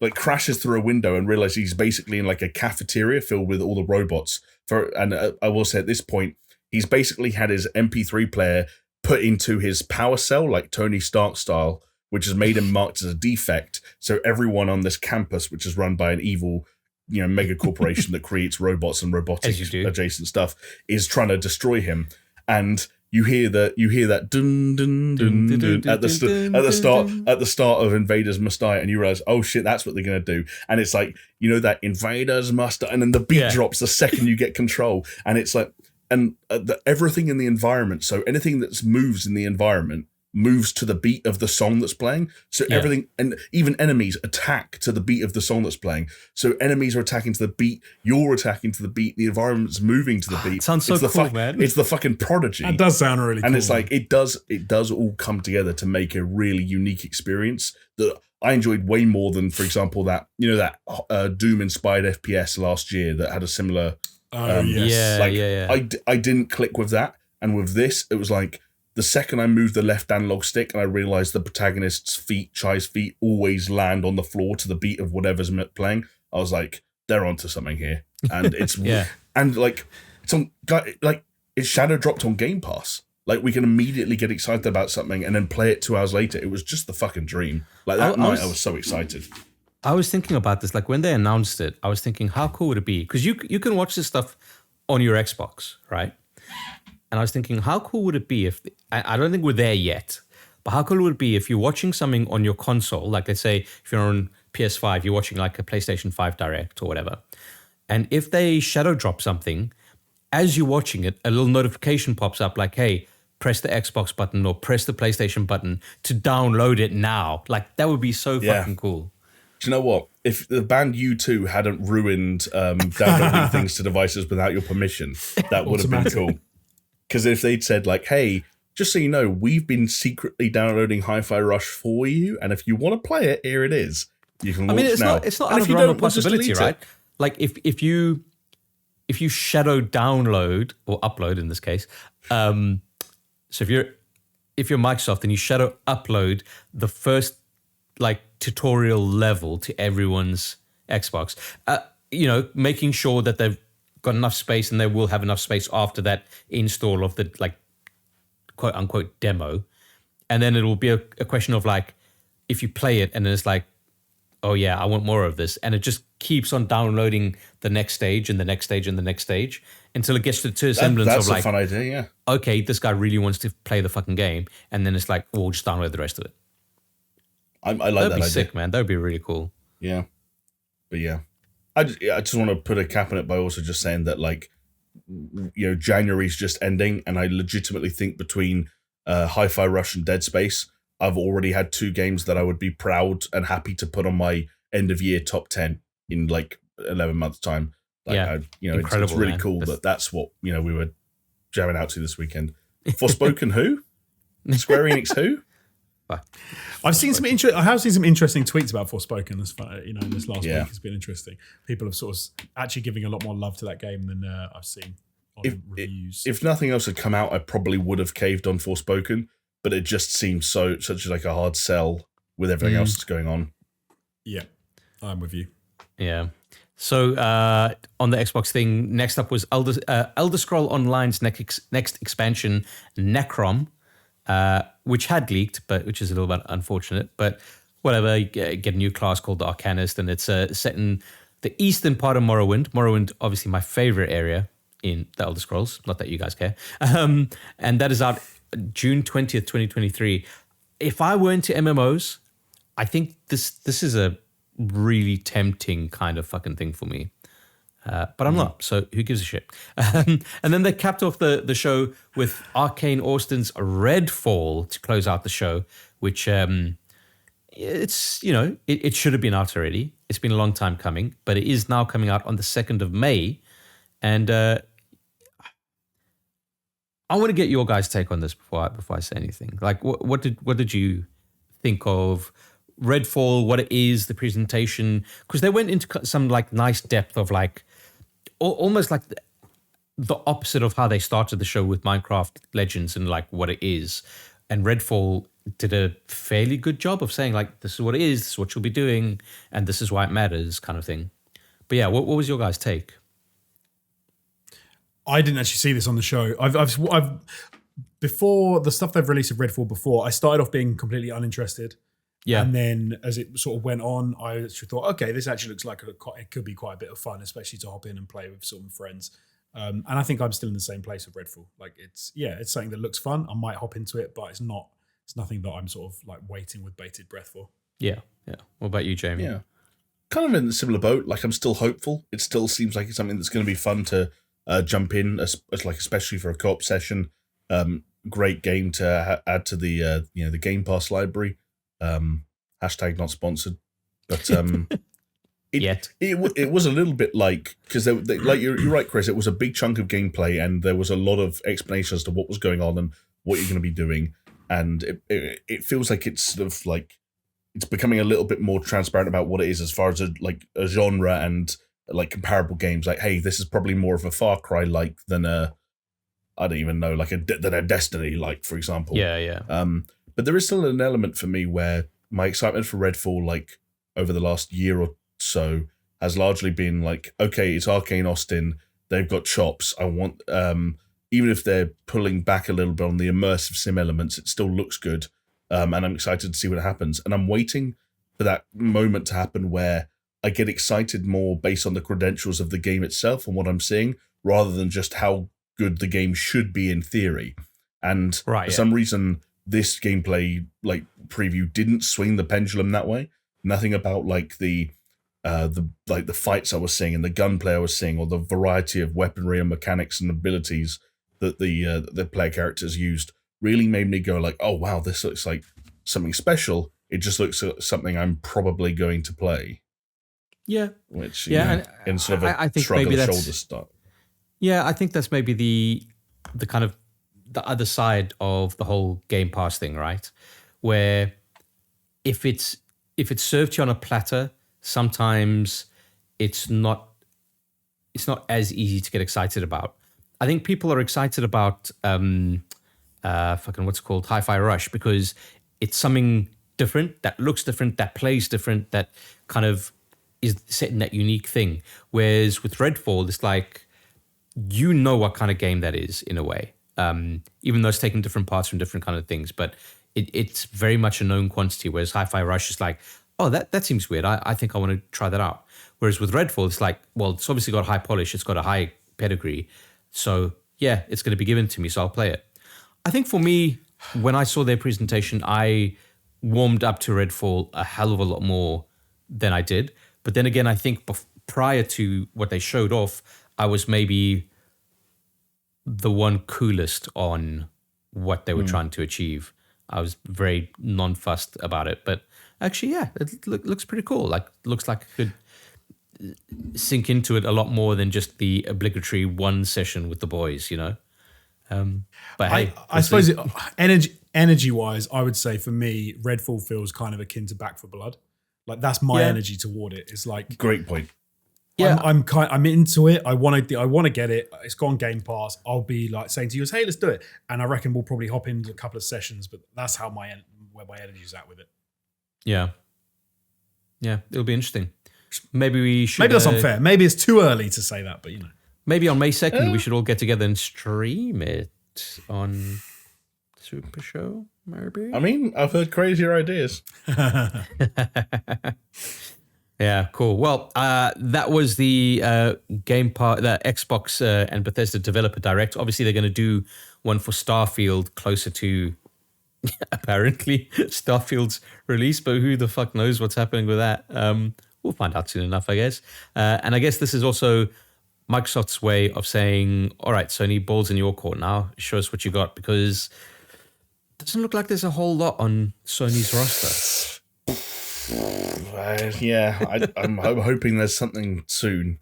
S3: like crashes through a window and realizes he's basically in like a cafeteria filled with all the robots. I will say at this point, he's basically had his MP3 player put into his power cell, like Tony Stark style, which has made him marked as a defect. So everyone on this campus, which is run by an evil, mega corporation that creates robots and robotic adjacent stuff, is trying to destroy him. And you hear that dun dun dun dun at the start of Invaders Must Die, and you realize, oh shit, that's what they're gonna do. And it's like, that Invaders Must Die, and then the beat drops the second you get control, and it's like, and everything in the environment, so anything that moves in the environment moves to the beat of the song that's playing. So everything, and even enemies attack to the beat of the song that's playing. So enemies are attacking to the beat, you're attacking to the beat, the environment's moving to the beat.
S1: It sounds so cool, man.
S3: It's the fucking Prodigy.
S2: That does sound really cool.
S3: And it's like, it does all come together to make a really unique experience that I enjoyed way more than, for example, that Doom-inspired FPS last year that had a similar...
S1: I
S3: didn't click with that. And with this, it was like, the second I moved the left analog stick and I realized the protagonist's feet, Chai's feet, always land on the floor to the beat of whatever's playing, I was like, they're onto something here. And it's and like it's shadow dropped on Game Pass. Like we can immediately get excited about something and then play it 2 hours later. It was just the fucking dream. Like that night, I was so excited.
S1: I was thinking about this, like when they announced it, I was thinking, how cool would it be? Because you can watch this stuff on your Xbox, right? And I was thinking, how cool would it be if, I don't think we're there yet, but how cool would it be if you're watching something on your console, like let's say if you're on PS5, you're watching like a PlayStation 5 Direct or whatever, and if they shadow drop something, as you're watching it, a little notification pops up like, hey, press the Xbox button or press the PlayStation button to download it now. Like that would be so fucking cool.
S3: Do you know what? If the band U2 hadn't ruined downloading things to devices without your permission, that would have been cool. Because if they'd said like, hey, just so you know, we've been secretly downloading Hi-Fi Rush for you, and if you want to play it, here it is. You can launch now.
S1: It's not out of the realm of possibility, right? Like if you shadow download or upload in this case, so if you're Microsoft and you shadow upload the first like tutorial level to everyone's Xbox, making sure that they've got enough space and they will have enough space after that install of the like quote unquote demo. And then it'll be a question of like, if you play it and then it's like, oh yeah, I want more of this. And it just keeps on downloading the next stage and the next stage and the next stage until it gets to a semblance of like,
S3: that's a fun idea, yeah.
S1: Okay, this guy really wants to play the fucking game. And then it's like, well, we'll just download the rest of it.
S3: I like that
S1: That'd be
S3: idea.
S1: sick, man. That would be really cool.
S3: Yeah. But yeah. I just want to put a cap on it by also just saying that, like, January's just ending, and I legitimately think between Hi-Fi Rush and Dead Space, I've already had 2 games that I would be proud and happy to put on my end-of-year top 10 in, like, 11 months' time. Like, it's really cool that that's what, we were jamming out to this weekend. Forspoken who? Square Enix who?
S1: But
S2: I have seen some interesting tweets about Forspoken. In this last week, it's been interesting. People have sort of actually giving a lot more love to that game than I've seen on reviews.
S3: If nothing else had come out, I probably would have caved on Forspoken, but it just seems such like a hard sell with everything else that's going on.
S2: Yeah, I'm with you.
S1: Yeah. So on the Xbox thing, next up was Elder Scroll Online's next expansion, Necrom, which had leaked, but which is a little bit unfortunate. But whatever, you get a new class called the Arcanist, and it's set in the eastern part of Morrowind. Morrowind, obviously my favorite area in the Elder Scrolls. Not that you guys care. And that is out June 20th, 2023. If I were into MMOs, I think this is a really tempting kind of fucking thing for me. But I'm not, so who gives a shit? And then they capped off the show with Arcane Austin's Redfall to close out the show, which it's, it should have been out already. It's been a long time coming, but it is now coming out on the 2nd of May. And I want to get your guys' take on this before I say anything. Like, what did you think of Redfall, what it is, the presentation? Because they went into some like nice depth of like almost like the opposite of how they started the show with Minecraft Legends and like what it is. And Redfall did a fairly good job of saying like, this is what it is, this is what you'll be doing, and this is why it matters, kind of thing. But yeah, what was your guys' take?
S2: I didn't actually see this on the show. I've before the stuff they've released of Redfall before, I started off being completely uninterested. Yeah. And then as it sort of went on, I actually thought, okay, this actually looks like it could be quite a bit of fun, especially to hop in and play with some friends. And I think I'm still in the same place with Redfall. Like it's something that looks fun. I might hop into it, but it's nothing that I'm sort of like waiting with bated breath for.
S1: Yeah. Yeah. What about you, Jamie?
S3: Yeah. Kind of in a similar boat. Like I'm still hopeful. It still seems like it's something that's going to be fun to jump in, as like especially for a co-op session. Great game to add to the the Game Pass library. Hashtag not sponsored, but it was a little bit like, because like you're right, Chris. It was a big chunk of gameplay, and there was a lot of explanation as to what was going on and what you're going to be doing, and it feels like it's sort of like it's becoming a little bit more transparent about what it is as far as a genre and like comparable games. Like, hey, this is probably more of a Far Cry like than a I don't even know, like than a Destiny, like, for example.
S1: Yeah.
S3: But there is still an element for me where my excitement for Redfall, like, over the last year or so, has largely been like, okay, it's Arcane Austin, they've got chops. I want, even if they're pulling back a little bit on the immersive sim elements, it still looks good. And I'm excited to see what happens. And I'm waiting for that moment to happen where I get excited more based on the credentials of the game itself and what I'm seeing, rather than just how good the game should be in theory. And for some reason, this gameplay like preview didn't swing the pendulum that way. Nothing about like the fights I was seeing and the gunplay I was seeing, or the variety of weaponry and mechanics and abilities that the player characters used really made me go like, oh wow, this looks like something special. It just looks like something I'm probably going to play.
S1: Yeah.
S3: Which in sort of a
S1: I think
S3: shrug
S1: maybe
S3: of the shoulders start.
S1: Yeah, I think that's maybe the kind of the other side of the whole Game Pass thing, right? Where if it's served to you on a platter, sometimes it's not as easy to get excited about. I think people are excited about what's called Hi-Fi Rush, because it's something different, that looks different, that plays different, that kind of is set in that unique thing. Whereas with Redfall, it's like, you know what kind of game that is in a way, even though it's taking different parts from different kind of things, but it's very much a known quantity, whereas Hi-Fi Rush is like, oh, that seems weird. I think I want to try that out. Whereas with Redfall, it's like, well, it's obviously got high polish, it's got a high pedigree, so yeah, it's going to be given to me, so I'll play it. I think for me, when I saw their presentation, I warmed up to Redfall a hell of a lot more than I did. But then again, I think prior to what they showed off, I was maybe the one coolest on what they were trying to achieve. I was very non-fussed about it. But actually, yeah, it looks pretty cool. Like, looks like I could sink into it a lot more than just the obligatory one session with the boys, you know? But hey,
S2: I suppose energy-wise, I would say for me, Redfall feels kind of akin to Back for Blood. Like that's my energy toward it. It's like
S3: great point.
S2: Yeah, I'm into it. I want to get it. It's gone Game Pass. I'll be like saying to you, "Hey, let's do it." And I reckon we'll probably hop into a couple of sessions. But that's how where my energy's at with it.
S1: Yeah, it'll be interesting. Maybe we should.
S2: Maybe that's unfair. Maybe it's too early to say that. But
S1: maybe on May 2nd we should all get together and stream it on SuperShow. Maybe.
S3: I mean, I've heard crazier ideas.
S1: Yeah, cool. Well, that was the the Xbox and Bethesda Developer Direct. Obviously, they're going to do one for Starfield closer to apparently Starfield's release, but who the fuck knows what's happening with that? We'll find out soon enough, I guess. And I guess this is also Microsoft's way of saying, all right, Sony, ball's in your court now. Show us what you got, because it doesn't look like there's a whole lot on Sony's roster.
S3: I'm hoping there's something soon.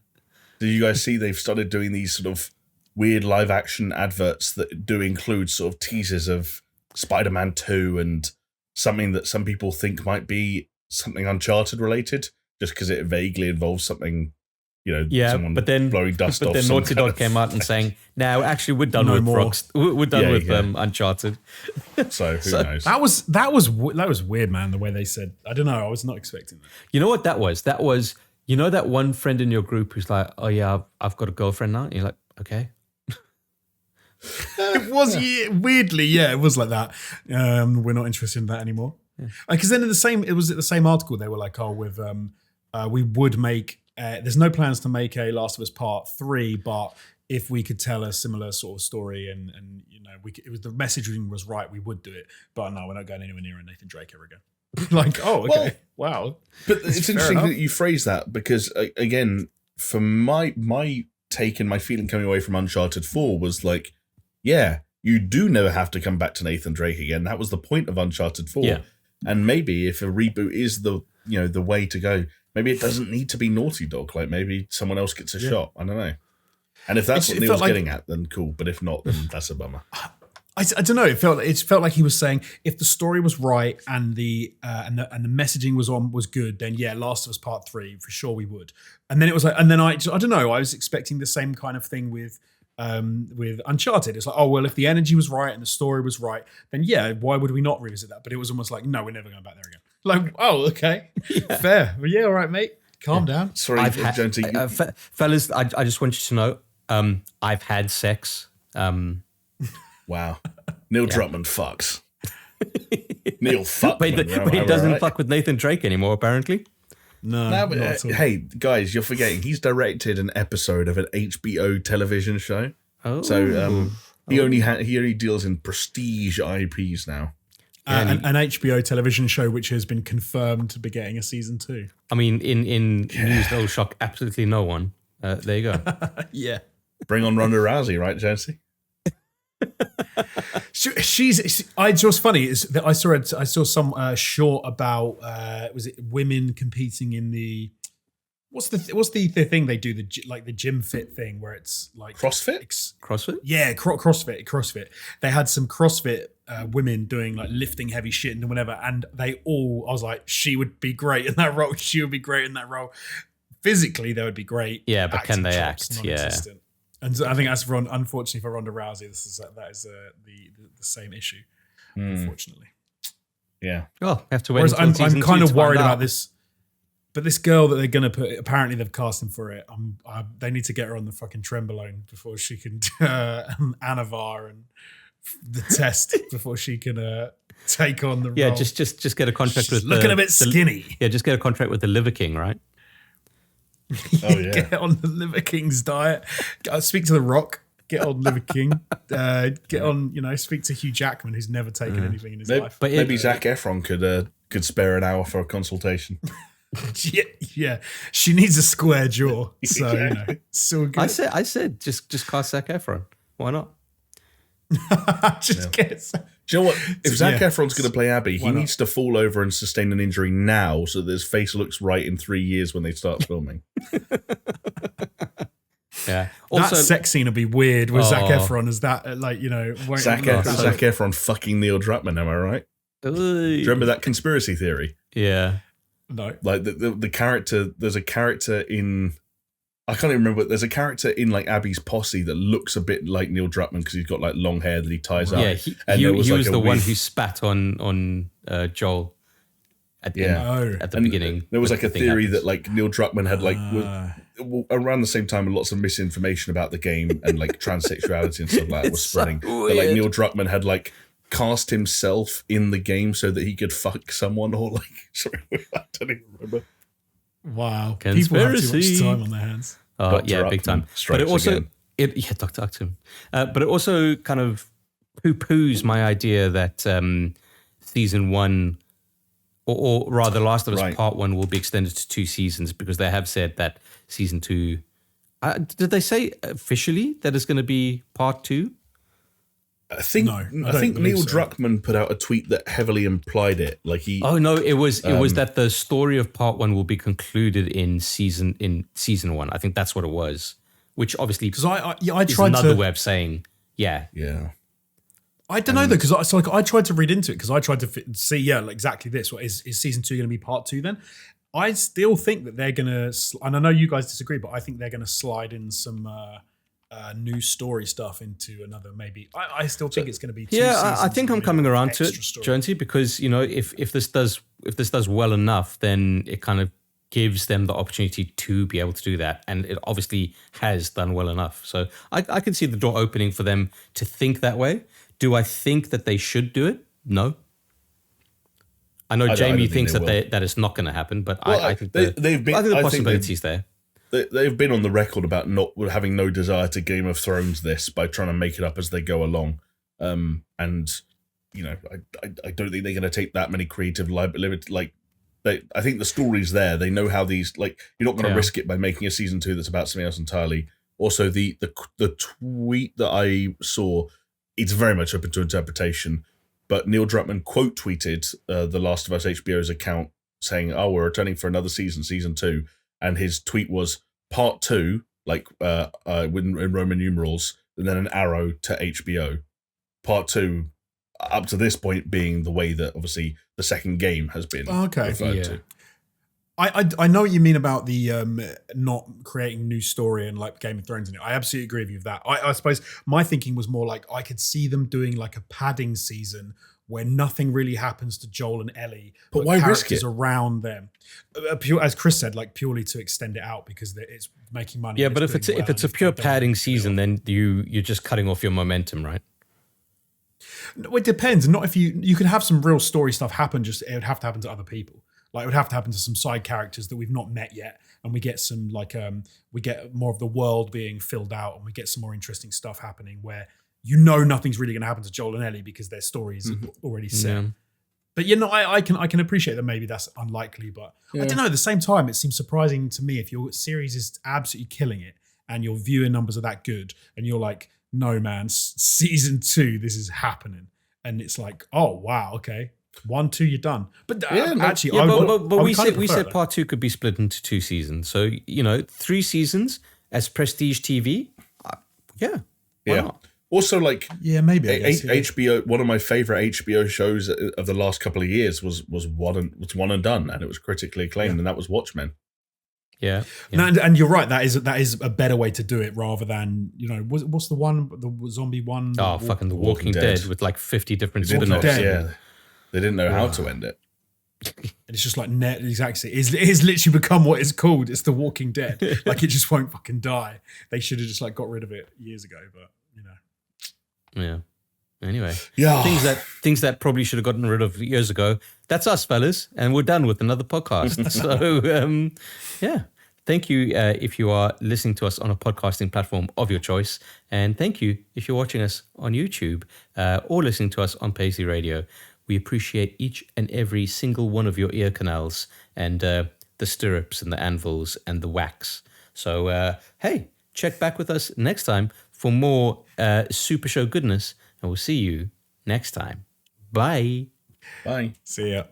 S3: Do you guys see they've started doing these sort of weird live action adverts that do include sort of teasers of Spider-Man 2 and something that some people think might be something Uncharted related, just because it vaguely involves something, someone blowing dust off.
S1: But then Naughty Dog came out and saying, "No, actually, we're done with we're done with Uncharted."
S3: So who knows?
S2: That was weird, man. The way they said, I don't know. I was not expecting that.
S1: You know what that was? That was that one friend in your group who's like, "Oh yeah, I've got a girlfriend now." And you're like, "Okay."
S2: It was weirdly, it was like that. We're not interested in that anymore. Because then it was the same article. They were like, "Oh, we would make." There's no plans to make a Last of Us Part 3, but if we could tell a similar sort of story and it was the messaging was right, we would do it. But no, we're not going anywhere near a Nathan Drake ever again. Like, oh, okay, wow.
S3: But it's interesting that you phrase that, because again, from my take and my feeling coming away from Uncharted 4 was like, yeah, you do never have to come back to Nathan Drake again. That was the point of Uncharted 4. Yeah. And maybe if a reboot is the way to go, maybe it doesn't need to be Naughty Dog. Like maybe someone else gets a shot. I don't know. And if that's what Neil's getting at, then cool. But if not, then that's a bummer.
S2: I don't know. It felt like he was saying if the story was right and the messaging was good, then yeah, Last of Us Part 3 for sure we would. And then it was like, and then I don't know. I was expecting the same kind of thing with Uncharted. It's like, oh well, if the energy was right and the story was right, then yeah, why would we not revisit that? But it was almost like, no, we're never going back there again. Like, oh, okay, fair. Well, yeah, all right, mate. Calm down.
S3: Sorry, Jonesy.
S1: Fellas, I just want you to know, I've had sex.
S3: Wow. Neil Druckmann fucks. Neil fucks.
S1: But he doesn't fuck with Nathan Drake anymore, apparently.
S2: No,
S3: but, hey, guys, you're forgetting. He's directed an episode of an HBO television show.
S1: Oh.
S3: So he only deals in prestige IPs now.
S2: An HBO television show which has been confirmed to be getting a season 2.
S1: I mean, in news that will shock absolutely no one. There you go.
S2: Yeah.
S3: Bring on Ronda Rousey, right, Jonesy?
S2: What's funny is that I saw some short about was it women competing in the what's the thing they do, the gym fit thing where it's like
S1: CrossFit?
S2: Yeah, CrossFit. They had some CrossFit women doing like lifting heavy shit and whatever, and I was like, she would be great in that role. She would be great in that role. Physically, they would be great.
S1: Yeah, but can they act? Yeah.
S2: And so I think that's unfortunately for Ronda Rousey, that is the same issue. Unfortunately.
S3: Yeah.
S1: Well, have to wait.
S2: Whereas I'm kind of worried about this. But this girl that they're going to put, apparently they've cast him for it. They need to get her on the fucking Trenbolone before she can Anavar and the test before she can take on the role.
S1: Yeah, just get a contract with
S2: looking a bit skinny.
S1: Just get a contract with the Liver King, right?
S3: Oh yeah.
S2: Get on the Liver King's diet. Speak to The Rock. Get on Liver King. Get on, speak to Hugh Jackman, who's never taken anything in his life.
S3: But maybe Zac Efron could spare an hour for a consultation.
S2: Yeah. She needs a square jaw. So so good.
S1: I said just cast Zac Efron. Why not?
S2: Get.
S3: Do you know what? If Zac Efron's going to play Abby, he needs to fall over and sustain an injury now so that his face looks right in 3 years when they start filming.
S1: Yeah.
S2: That sex scene would be weird with Zac Efron as that,
S3: Zac Efron fucking Neil Druckmann, am I right? Do you remember that conspiracy theory?
S1: Yeah.
S2: No.
S3: Like the character, there's a character in, I can't even remember, there's a character in like Abby's posse that looks a bit like Neil Druckmann because he's got like long hair that he ties up.
S1: Yeah, he was the one who spat on Joel at the beginning.
S3: There was like a theory that like Neil Druckmann had like around the same time lots of misinformation about the game and like transsexuality and stuff like that was spreading.
S1: So
S3: but like Neil Druckmann had like cast himself in the game so that he could fuck someone or like sorry, I don't even remember.
S2: Wow.
S1: Conspiracy.
S2: People have too much time on their hands.
S1: Yeah, big time. But it also Dr. Upton. But it also kind of poo-poos my idea that season 1 or rather Last of Us Part 1 will be extended to 2 seasons because they have said that season 2 did they say officially that it's going to be part 2?
S3: I think Neil Druckmann put out a tweet that heavily implied it. Like he.
S1: Oh no! It was that the story of part 1 will be concluded in season 1. I think that's what it was. Which obviously
S2: because I
S1: is
S2: tried
S1: another
S2: to
S1: way of saying yeah.
S2: I don't know though because I tried to read into it because I tried to see exactly this. What is season 2 going to be part 2 then? I still think that they're going to, and I know you guys disagree, but I think they're going to slide in some. New story stuff into another maybe. I still think it's going to be 2 seasons.
S1: I think I'm coming around to it, Jonesy, because if this does well enough, then it kind of gives them the opportunity to be able to do that, and it obviously has done well enough. So I can see the door opening for them to think that way. Do I think that they should do it? No. I know Jamie thinks that it's not going to happen, but I think the possibility's there.
S3: They've been on the record about not having no desire to Game of Thrones this by trying to make it up as they go along, and I don't think they're going to take that many creative liability. Like, I think the story's there. They know how these you're not going to risk it by making a season 2 that's about something else entirely. Also, the tweet that I saw, it's very much open to interpretation. But Neil Druckmann quote tweeted The Last of Us HBO's account saying, "Oh, we're returning for another season 2." And his tweet was part 2, in Roman numerals, and then an arrow to HBO. Part 2, up to this point, being the way that obviously the second game has been referred to.
S2: I know what you mean about the not creating new story and like Game of Thrones in it. I absolutely agree with you with that. I suppose my thinking was more like I could see them doing like a padding season where nothing really happens to Joel and Ellie,
S3: but why risk it
S2: around them? As Chris said, like purely to extend it out because it's making money.
S1: Yeah, but if it's a pure padding season, then you're just cutting off your momentum, right?
S2: No, it depends. Not if you could have some real story stuff happen. Just it would have to happen to other people. Like it would have to happen to some side characters that we've not met yet, and we get some we get more of the world being filled out, and we get some more interesting stuff happening where nothing's really going to happen to Joel and Ellie because their stories are already set. Yeah. But I can appreciate that maybe that's unlikely, but I don't know. At the same time, it seems surprising to me if your series is absolutely killing it and your viewing numbers are that good, and you're like, no man, season 2, this is happening, and it's like, oh wow, okay. 1, 2, you're done. But we said part 2 could be split into 2 seasons. So 3 seasons as prestige TV. Why not?
S3: Also,
S2: maybe
S3: HBO. One of my favorite HBO shows of the last couple of years was One and Done, and it was critically acclaimed, and that was Watchmen.
S1: Yeah.
S2: And you're right. That is a better way to do it rather than what's the one, the zombie one?
S1: Oh, fucking The Walking Dead with like 50 different spin-offs.
S3: Yeah. They didn't know how to end it.
S2: And it's just like exactly. It's literally become what it's called. It's The Walking Dead. Like it just won't fucking die. They should have just like got rid of it years ago, but
S1: Yeah. Anyway.
S3: Yeah.
S1: Things that probably should have gotten rid of years ago. That's us, fellas, and we're done with another podcast. So yeah. Thank you if you are listening to us on a podcasting platform of your choice. And thank you if you're watching us on YouTube or listening to us on Paisley Radio. We appreciate each and every single one of your ear canals and the stirrups and the anvils and the wax. So, hey, check back with us next time for more Super Show goodness, and we'll see you next time. Bye.
S3: Bye.
S2: See ya.